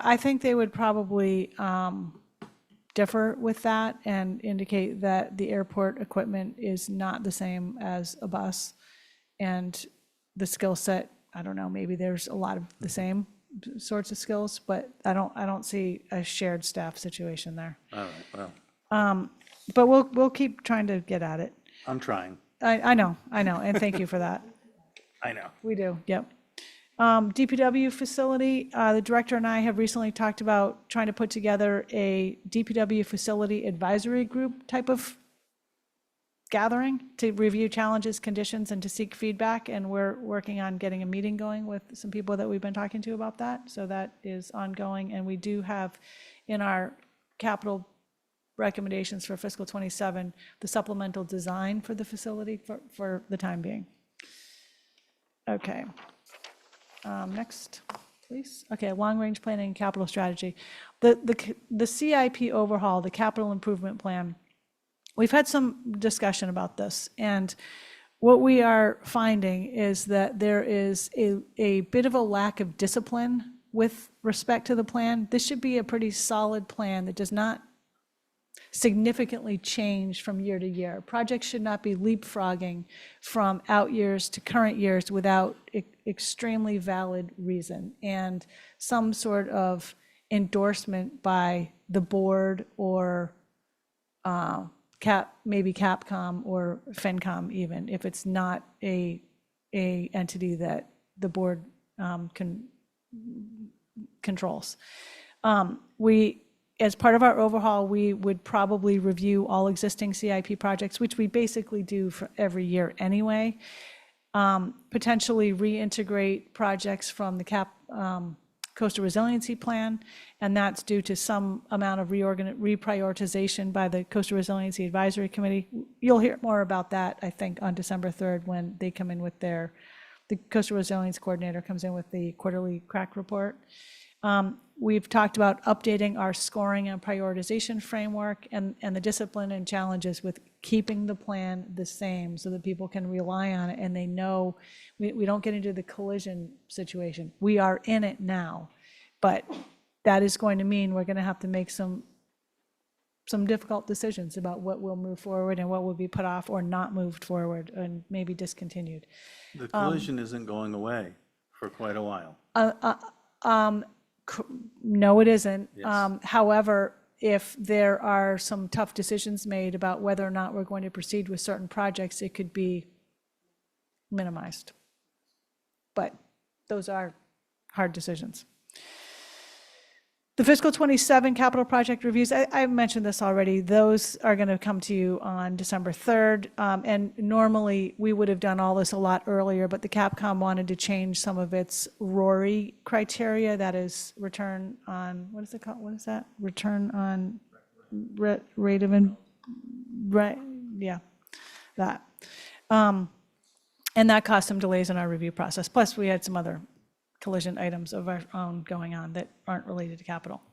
I think they would probably differ with that and indicate that the airport equipment is not the same as a bus. And the skill set, I don't know, maybe there's a lot of the same sorts of skills, but I don't see a shared staff situation there. All right, well. But we'll keep trying to get at it. I'm trying. I know, and thank you for that. I know. We do, yep. DPW facility, the director and I have recently talked about trying to put together a DPW facility advisory group type of gathering to review challenges, conditions, and to seek feedback. And we're working on getting a meeting going with some people that we've been talking to about that. So that is ongoing. And we do have in our capital recommendations for fiscal 27, the supplemental design for the facility for the time being. Okay. Next, please. Okay, long-range planning and capital strategy. The CIP overhaul, the capital improvement plan, we've had some discussion about this, and what we are finding is that there is a bit of a lack of discipline with respect to the plan. This should be a pretty solid plan that does not significantly change from year to year. Projects should not be leapfrogging from out years to current years without extremely valid reason and some sort of endorsement by the board or maybe Capcom or FinCom even, if it's not a entity that the board controls. As part of our overhaul, we would probably review all existing CIP projects, which we basically do for every year anyway. Potentially reintegrate projects from the coastal resiliency plan, and that's due to some amount of reprioritization by the Coastal Resiliency Advisory Committee. You'll hear more about that, I think, on December 3rd when they come in with the Coastal Resilience Coordinator comes in with the quarterly crack report. We've talked about updating our scoring and prioritization framework and the discipline and challenges with keeping the plan the same so that people can rely on it and they know we don't get into the collision situation. We are in it now, but that is going to mean we're going to have to make some difficult decisions about what will move forward and what will be put off or not moved forward and maybe discontinued. The collision isn't going away for quite a while. No, it isn't. Yes. However, if there are some tough decisions made about whether or not we're going to proceed with certain projects, it could be minimized. But those are hard decisions. The fiscal 27 capital project reviews, I mentioned this already, those are going to come to you on December 3rd. And normally we would have done all this a lot earlier, but the Capcom wanted to change some of its RORI criteria, that is return on, what is it called? What is that? Return on rate of, that. And that caused some delays in our review process. Plus we had some other collision items of our own going on that aren't related to capital.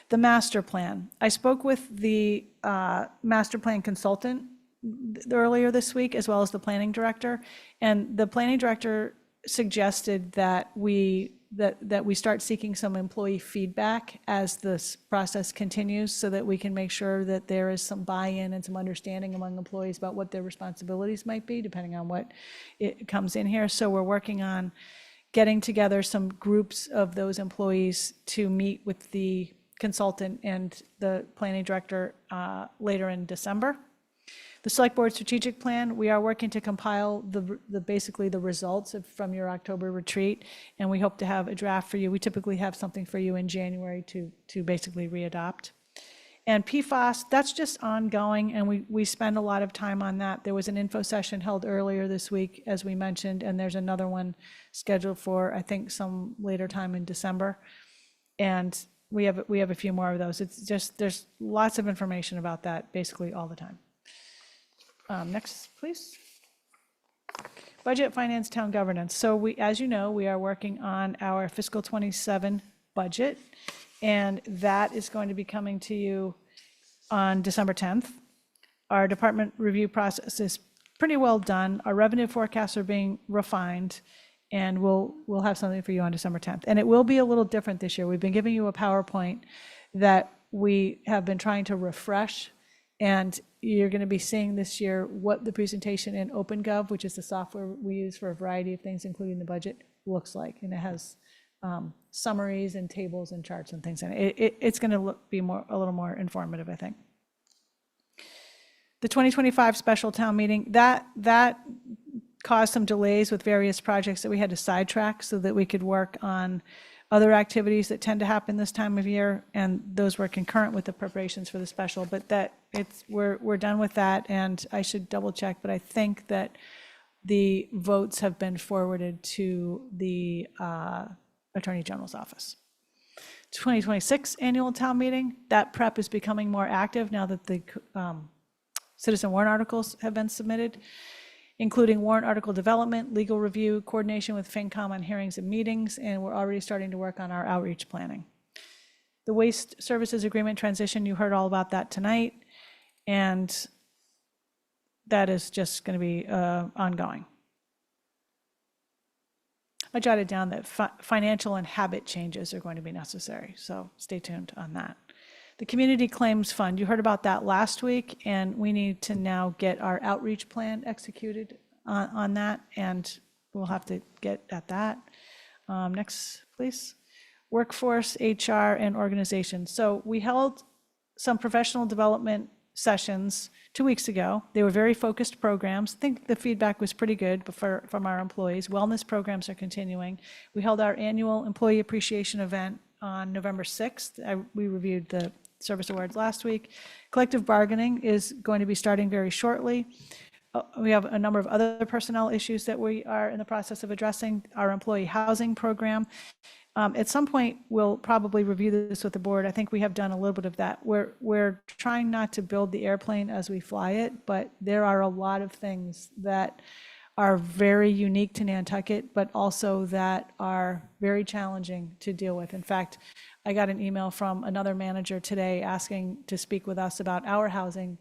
The master plan. I spoke with the master plan consultant earlier this week, as well as the planning director. And the planning director suggested that we start seeking some employee feedback as this process continues so that we can make sure that there is some buy-in and some understanding among employees about what their responsibilities might be, depending on what it comes in here. So we're working on getting together some groups of those employees to meet with the consultant and the planning director later in December. The select board strategic plan, we are working to compile basically the results from your October retreat, and we hope to have a draft for you. We typically have something for you in January to basically readopt. And PFAS, that's just ongoing, and we spend a lot of time on that. There was an info session held earlier this week, as we mentioned, and there's another one scheduled for, I think, some later time in December. And we have a few more of those. It's just, there's lots of information about that basically all the time. Next, please. Budget, finance, town governance. So as you know, we are working on our fiscal 27 budget. And that is going to be coming to you on December 10th. Our department review process is pretty well done. Our revenue forecasts are being refined, and we'll have something for you on December 10th. And it will be a little different this year. We've been giving you a PowerPoint that we have been trying to refresh, and you're going to be seeing this year what the presentation in OpenGov, which is the software we use for a variety of things, including the budget, looks like. And it has summaries and tables and charts and things in it. It's going to be a little more informative, I think. The 2025 special town meeting, that caused some delays with various projects that we had to sidetrack so that we could work on other activities that tend to happen this time of year, and those were concurrent with the preparations for the special. But we're done with that, and I should double check, but I think that the votes have been forwarded to the Attorney General's office. 2026 annual town meeting, that prep is becoming more active now that the citizen warrant articles have been submitted, including warrant article development, legal review, coordination with FinCom on hearings and meetings, and we're already starting to work on our outreach planning. The waste services agreement transition, you heard all about that tonight, and that is just going to be ongoing. I jotted down that financial and habit changes are going to be necessary, so stay tuned on that. The Community Claims Fund, you heard about that last week, and we need to now get our outreach plan executed on that, and we'll have to get at that. Next, please. Workforce, HR, and organization. So we held some professional development sessions 2 weeks ago. They were very focused programs. I think the feedback was pretty good from our employees. Wellness programs are continuing. We held our annual employee appreciation event on November 6th. We reviewed the service awards last week. Collective bargaining is going to be starting very shortly. We have a number of other personnel issues that we are in the process of addressing. Our employee housing program At some point, we'll probably review this with the board. I think we have done a little bit of that. We're trying not to build the airplane as we fly it, but there are a lot of things that are very unique to Nantucket, but also that are very challenging to deal with. In fact, I got an email from another manager today asking to speak with us about our housing,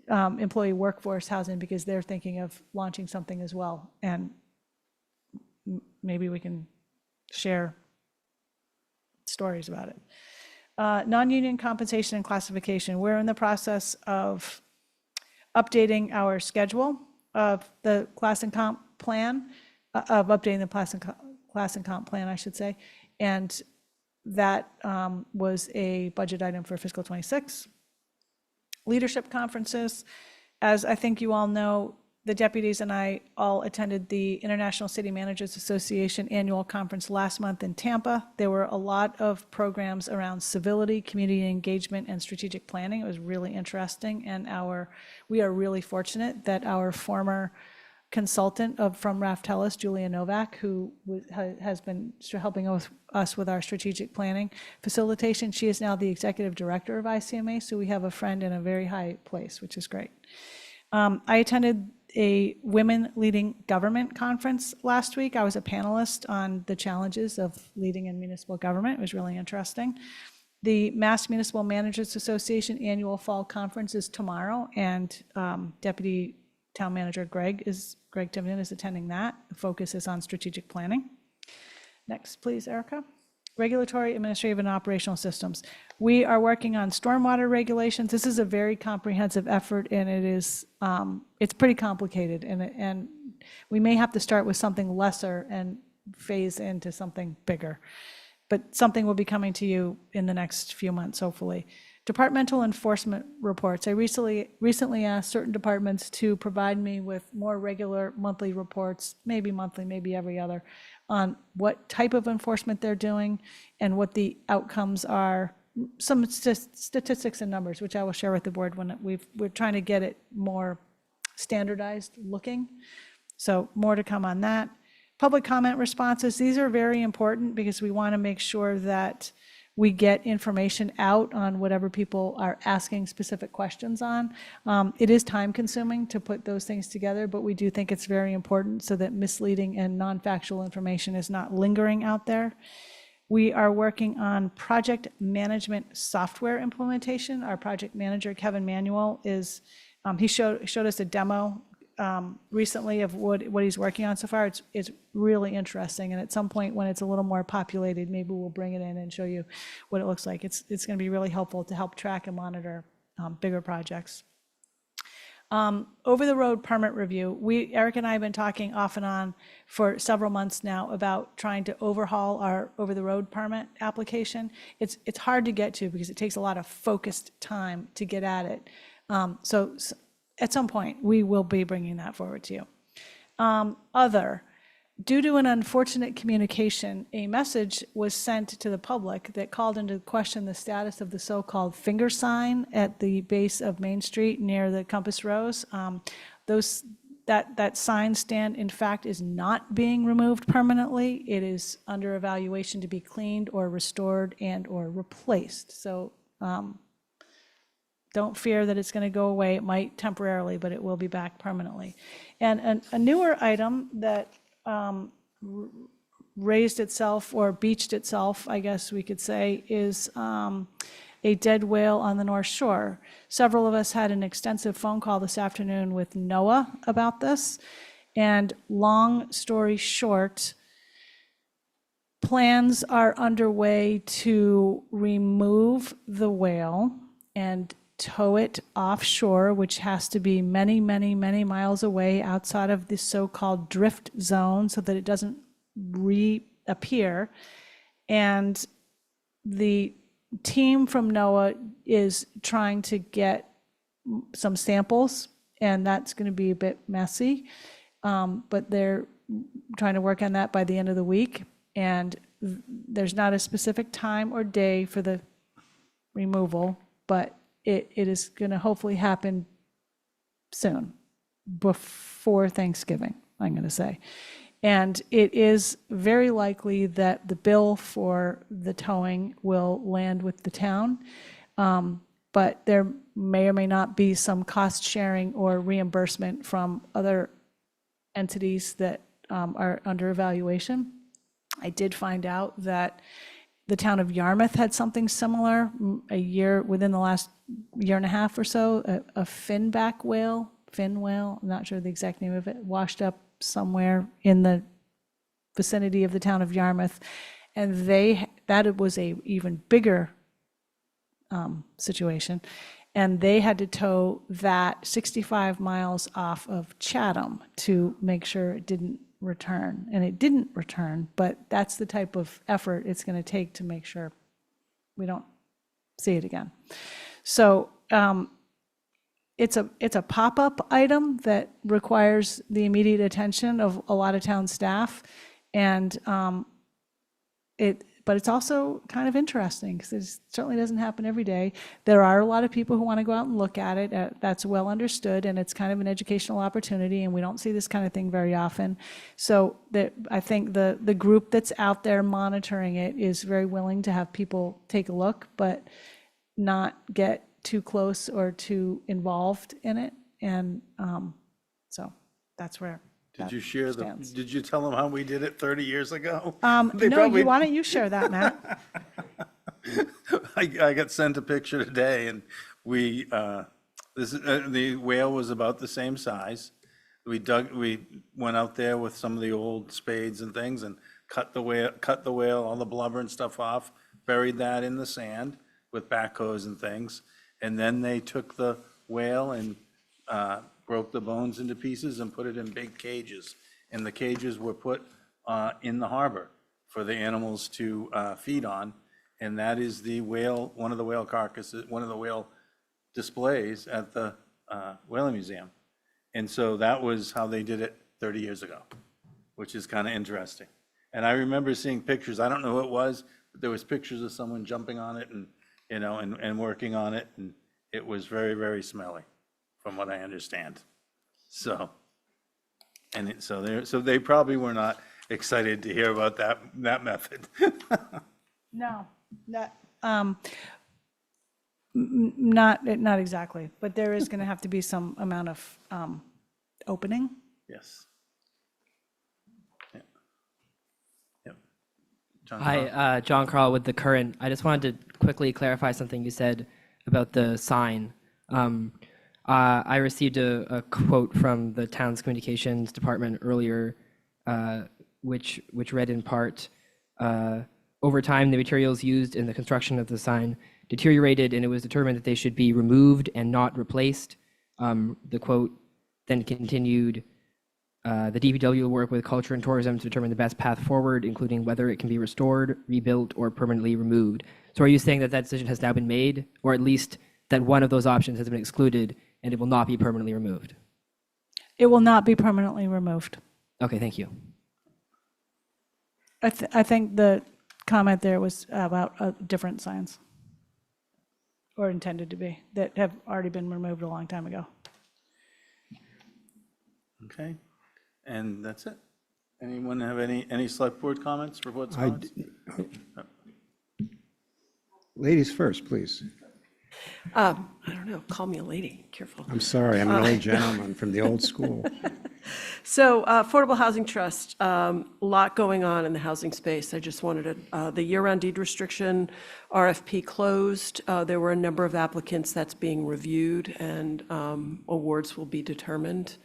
employee workforce housing, because they're thinking of launching something as well. And maybe we can share stories about it. Non-union compensation and classification. We're in the process of updating our schedule of the class and comp plan, of updating the class and comp plan, I should say. And that was a budget item for fiscal 26. Leadership conferences. As I think you all know, the deputies and I all attended the International City Managers Association annual conference last month in Tampa. There were a lot of programs around civility, community engagement, and strategic planning. It was really interesting, and we are really fortunate that our former consultant from Raftellus, Julia Novak, who has been helping us with our strategic planning facilitation. She is now the executive director of ICMA, so we have a friend in a very high place, which is great. I attended a Women Leading Government conference last week. I was a panelist on the challenges of leading in municipal government. It was really interesting. The Mass Municipal Managers Association annual fall conference is tomorrow, and Deputy Town Manager Greg Tivnan is attending that. The focus is on strategic planning. Next, please, Erica. Regulatory, administrative, and operational systems. We are working on stormwater regulations. This is a very comprehensive effort, and it's pretty complicated, and we may have to start with something lesser and phase into something bigger. But something will be coming to you in the next few months, hopefully. Departmental enforcement reports. I recently asked certain departments to provide me with more regular monthly reports, maybe monthly, maybe every other, on what type of enforcement they're doing and what the outcomes are. Some statistics and numbers, which I will share with the board when we're trying to get it more standardized looking. So more to come on that. Public comment responses. These are very important because we want to make sure that we get information out on whatever people are asking specific questions on. It is time consuming to put those things together, but we do think it's very important so that misleading and non-factual information is not lingering out there. We are working on project management software implementation. Our project manager, Kevin Manuel, he showed us a demo recently of what he's working on so far. It's really interesting, and at some point when it's a little more populated, maybe we'll bring it in and show you what it looks like. It's going to be really helpful to help track and monitor bigger projects. Over the road permit review. Eric and I have been talking off and on for several months now about trying to overhaul our over the road permit application. It's hard to get to because it takes a lot of focused time to get at it. So at some point, we will be bringing that forward to you. Due to an unfortunate communication, a message was sent to the public that called into question the status of the so-called finger sign at the base of Main Street near the Compass Rose. That sign stand, in fact, is not being removed permanently. It is under evaluation to be cleaned or restored and or replaced. So don't fear that it's going to go away. It might temporarily, but it will be back permanently. And a newer item that raised itself or beached itself, I guess we could say, is a dead whale on the North Shore. Several of us had an extensive phone call this afternoon with NOAA about this. And long story short, plans are underway to remove the whale and tow it offshore, which has to be many, many, many miles away outside of the so-called drift zone so that it doesn't reappear. And the team from NOAA is trying to get some samples, and that's going to be a bit messy, but they're trying to work on that by the end of the week. And there's not a specific time or day for the removal, but it is going to hopefully happen soon, before Thanksgiving, I'm going to say. And it is very likely that the bill for the towing will land with the town. But there may or may not be some cost sharing or reimbursement from other entities that are under evaluation. I did find out that the town of Yarmouth had something similar within the last year and a half or so, a fin whale, I'm not sure the exact name of it, washed up somewhere in the vicinity of the town of Yarmouth. And that was a even bigger situation. And they had to tow that 65 miles off of Chatham to make sure it didn't return. And it didn't return, but that's the type of effort it's going to take to make sure we don't see it again. So it's a pop-up item that requires the immediate attention of a lot of town staff. And but it's also kind of interesting because it certainly doesn't happen every day. There are a lot of people who want to go out and look at it. That's well understood, and it's kind of an educational opportunity, and we don't see this kind of thing very often. So I think the group that's out there monitoring it is very willing to have people take a look, but not get too close or too involved in it. And so that's where Did you share did you tell them how we did it 30 years ago? no, why don't you share that, Matt? I got sent a picture today, and the whale was about the same size. We went out there with some of the old spades and things and cut the whale, all the blubber and stuff off, buried that in the sand with backhoes and things. And then they took the whale and broke the bones into pieces and put it in big cages. And the cages were put in the harbor for the animals to feed on. And that is one of the whale carcasses, one of the whale displays at the Whaling Museum. And so that was how they did it 30 years ago, which is kind of interesting. And I remember seeing pictures, I don't know who it was, but there was pictures of someone jumping on it and, and working on it. And it was very, very smelly, from what I understand. So, so they probably were not excited to hear about that method. No, not exactly, but there is going to have to be some amount of opening. Yes. Yeah. Yep. Hi, John Carl with The Current. I just wanted to quickly clarify something you said about the sign. I received a quote from the town's communications department earlier, which read in part, over time, the materials used in the construction of the sign deteriorated, and it was determined that they should be removed and not replaced. The quote then continued, the DPW will work with Culture and Tourism to determine the best path forward, including whether it can be restored, rebuilt, or permanently removed. So are you saying that decision has now been made, or at least that one of those options has been excluded and it will not be permanently removed? It will not be permanently removed. Okay, thank you. I think the comment there was about different signs, or intended to be, that have already been removed a long time ago. Okay, and that's it. Anyone have any select board comments, reports, comments? Ladies first, please. I don't know, call me a lady, careful. I'm sorry, I'm an old gentleman from the old school. So Affordable Housing Trust, a lot going on in the housing space. I just wanted to, the year-round deed restriction RFP closed. There were a number of applicants that's being reviewed, and awards will be determined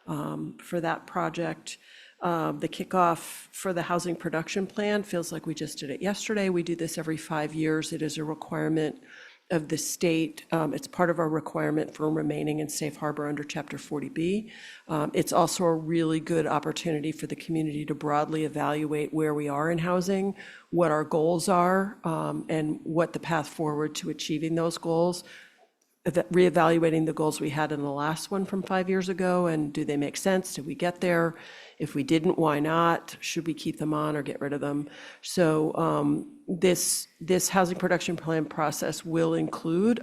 for that project. The kickoff for the housing production plan feels like we just did it yesterday. We do this every 5 years. It is a requirement of the state. It's part of our requirement for remaining in safe harbor under Chapter 40B. It's also a really good opportunity for the community to broadly evaluate where we are in housing, what our goals are, and what the path forward to achieving those goals. Reevaluating the goals we had in the last one from 5 years ago, and do they make sense? Did we get there? If we didn't, why not? Should we keep them on or get rid of them? So this housing production plan process will include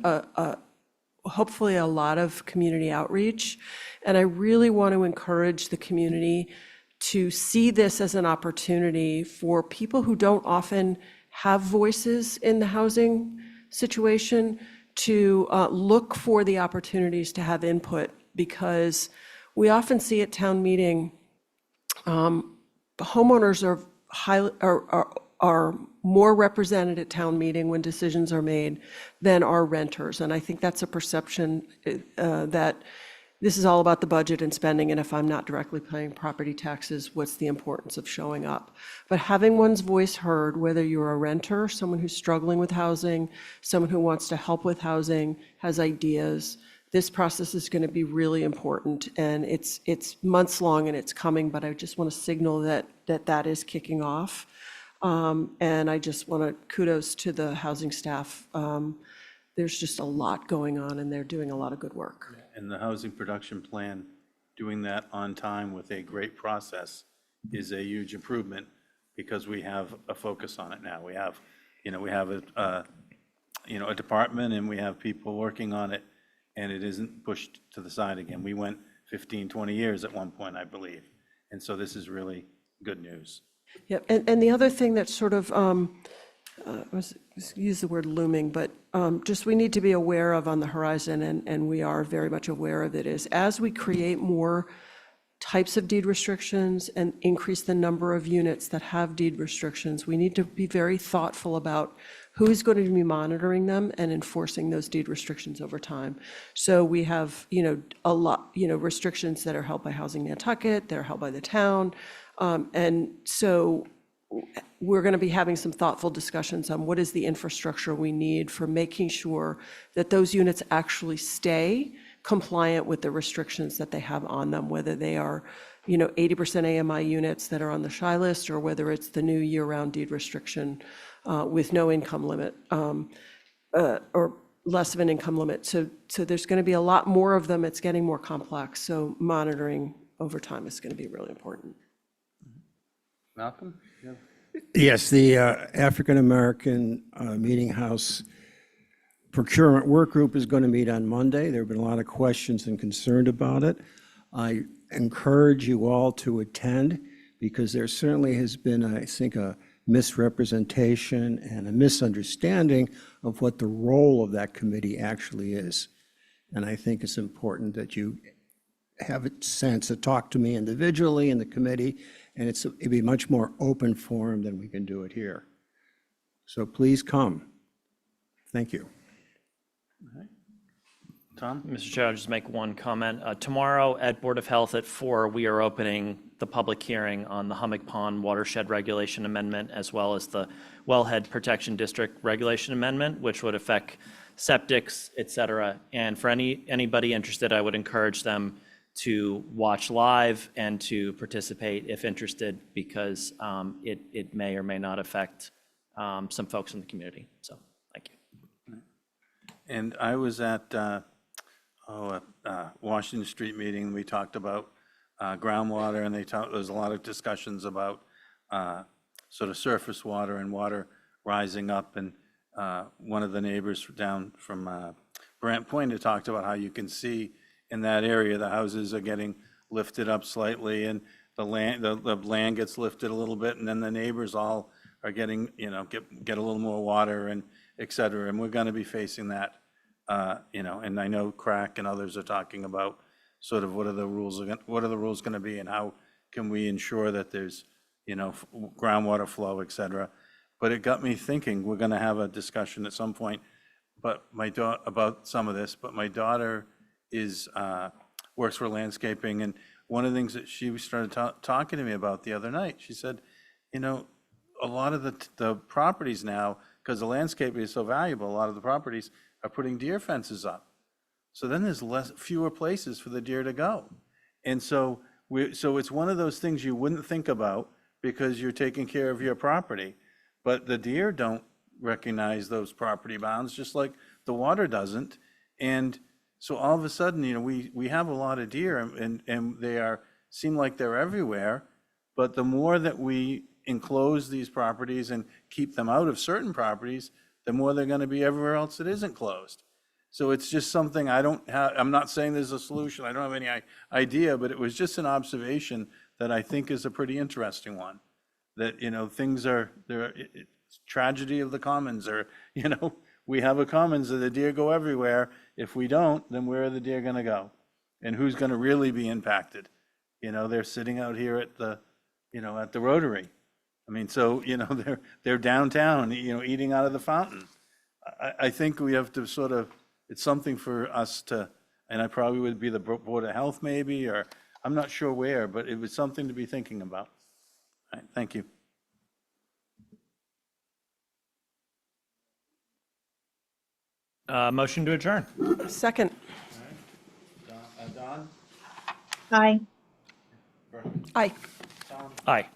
hopefully a lot of community outreach. And I really want to encourage the community to see this as an opportunity for people who don't often have voices in the housing situation to look for the opportunities to have input, because we often see at town meeting, homeowners are more represented at town meeting when decisions are made than are renters. And I think that's a perception that this is all about the budget and spending, and if I'm not directly paying property taxes, what's the importance of showing up? But having one's voice heard, whether you're a renter, someone who's struggling with housing, someone who wants to help with housing, has ideas, this process is going to be really important, and it's months long and it's coming, but I just want to signal that is kicking off. And I just want to kudos to the housing staff. There's just a lot going on and they're doing a lot of good work. And the housing production plan, doing that on time with a great process is a huge improvement, because we have a focus on it now. We have a department and we have people working on it, and it isn't pushed to the side again. We went 15, 20 years at one point, I believe. And so this is really good news. Yep, and the other thing that sort of, use the word looming, but just we need to be aware of on the horizon, and we are very much aware of it, is as we create more types of deed restrictions and increase the number of units that have deed restrictions, we need to be very thoughtful about who's going to be monitoring them and enforcing those deed restrictions over time. So we have, a lot, restrictions that are held by Housing Nantucket, that are held by the town. And so we're going to be having some thoughtful discussions on what is the infrastructure we need for making sure that those units actually stay compliant with the restrictions that they have on them, whether they are, 80% AMI units that are on the shy list, or whether it's the new year-round deed restriction with no income limit or less of an income limit. So there's going to be a lot more of them. It's getting more complex. So monitoring over time is going to be really important. Malcolm? Yeah. Yes, the African American Meeting House Procurement Work Group is going to meet on Monday. There have been a lot of questions and concern about it. I encourage you all to attend, because there certainly has been, I think, a misrepresentation and a misunderstanding of what the role of that committee actually is. And I think it's important that you have a sense to talk to me individually in the committee, and it'd be much more open forum than we can do it here. So please come. Thank you. All right. Tom? Mr. Chair, I'll just make one comment. Tomorrow at Board of Health at 4, we are opening the public hearing on the Hummock Pond Watershed Regulation Amendment, as well as the Wellhead Protection District Regulation Amendment, which would affect septics, et cetera. And for anybody interested, I would encourage them to watch live and to participate if interested, because it may or may not affect some folks in the community. So, thank you. And I was at Washington Street meeting. We talked about groundwater, and there was a lot of discussions about sort of surface water and water rising up. And one of the neighbors down from Brant Point had talked about how you can see in that area the houses are getting lifted up slightly, and the land gets lifted a little bit, and then the neighbors all are getting, get a little more water and et cetera. And we're going to be facing that. And I know Crack and others are talking about sort of what are the rules going to be, and how can we ensure that there's, groundwater flow, et cetera. But it got me thinking, we're going to have a discussion at some point, about some of this, but my daughter works for landscaping, and one of the things that she started talking to me about the other night, she said, a lot of the properties now, because the landscaping is so valuable, a lot of the properties are putting deer fences up. So then there's fewer places for the deer to go. And so it's one of those things you wouldn't think about because you're taking care of your property. But the deer don't recognize those property bounds, just like the water doesn't. And so all of a sudden, we have a lot of deer, and they seem like they're everywhere. But the more that we enclose these properties and keep them out of certain properties, the more they're going to be everywhere else that isn't closed. So it's just something I'm not saying there's a solution. I don't have any idea, but it was just an observation that I think is a pretty interesting one. That, things are, it's tragedy of the commons, or, we have a commons and the deer go everywhere. If we don't, then where are the deer gonna go? And who's gonna really be impacted? They're sitting out here at the, at the Rotary. I mean, so, they're downtown, eating out of the fountain. I think we have to sort of, it's something for us to, and I probably would be the Board of Health maybe, or I'm not sure where, but it was something to be thinking about. All right, thank you. Motion to adjourn. Second. Don? Aye. Aye. Aye.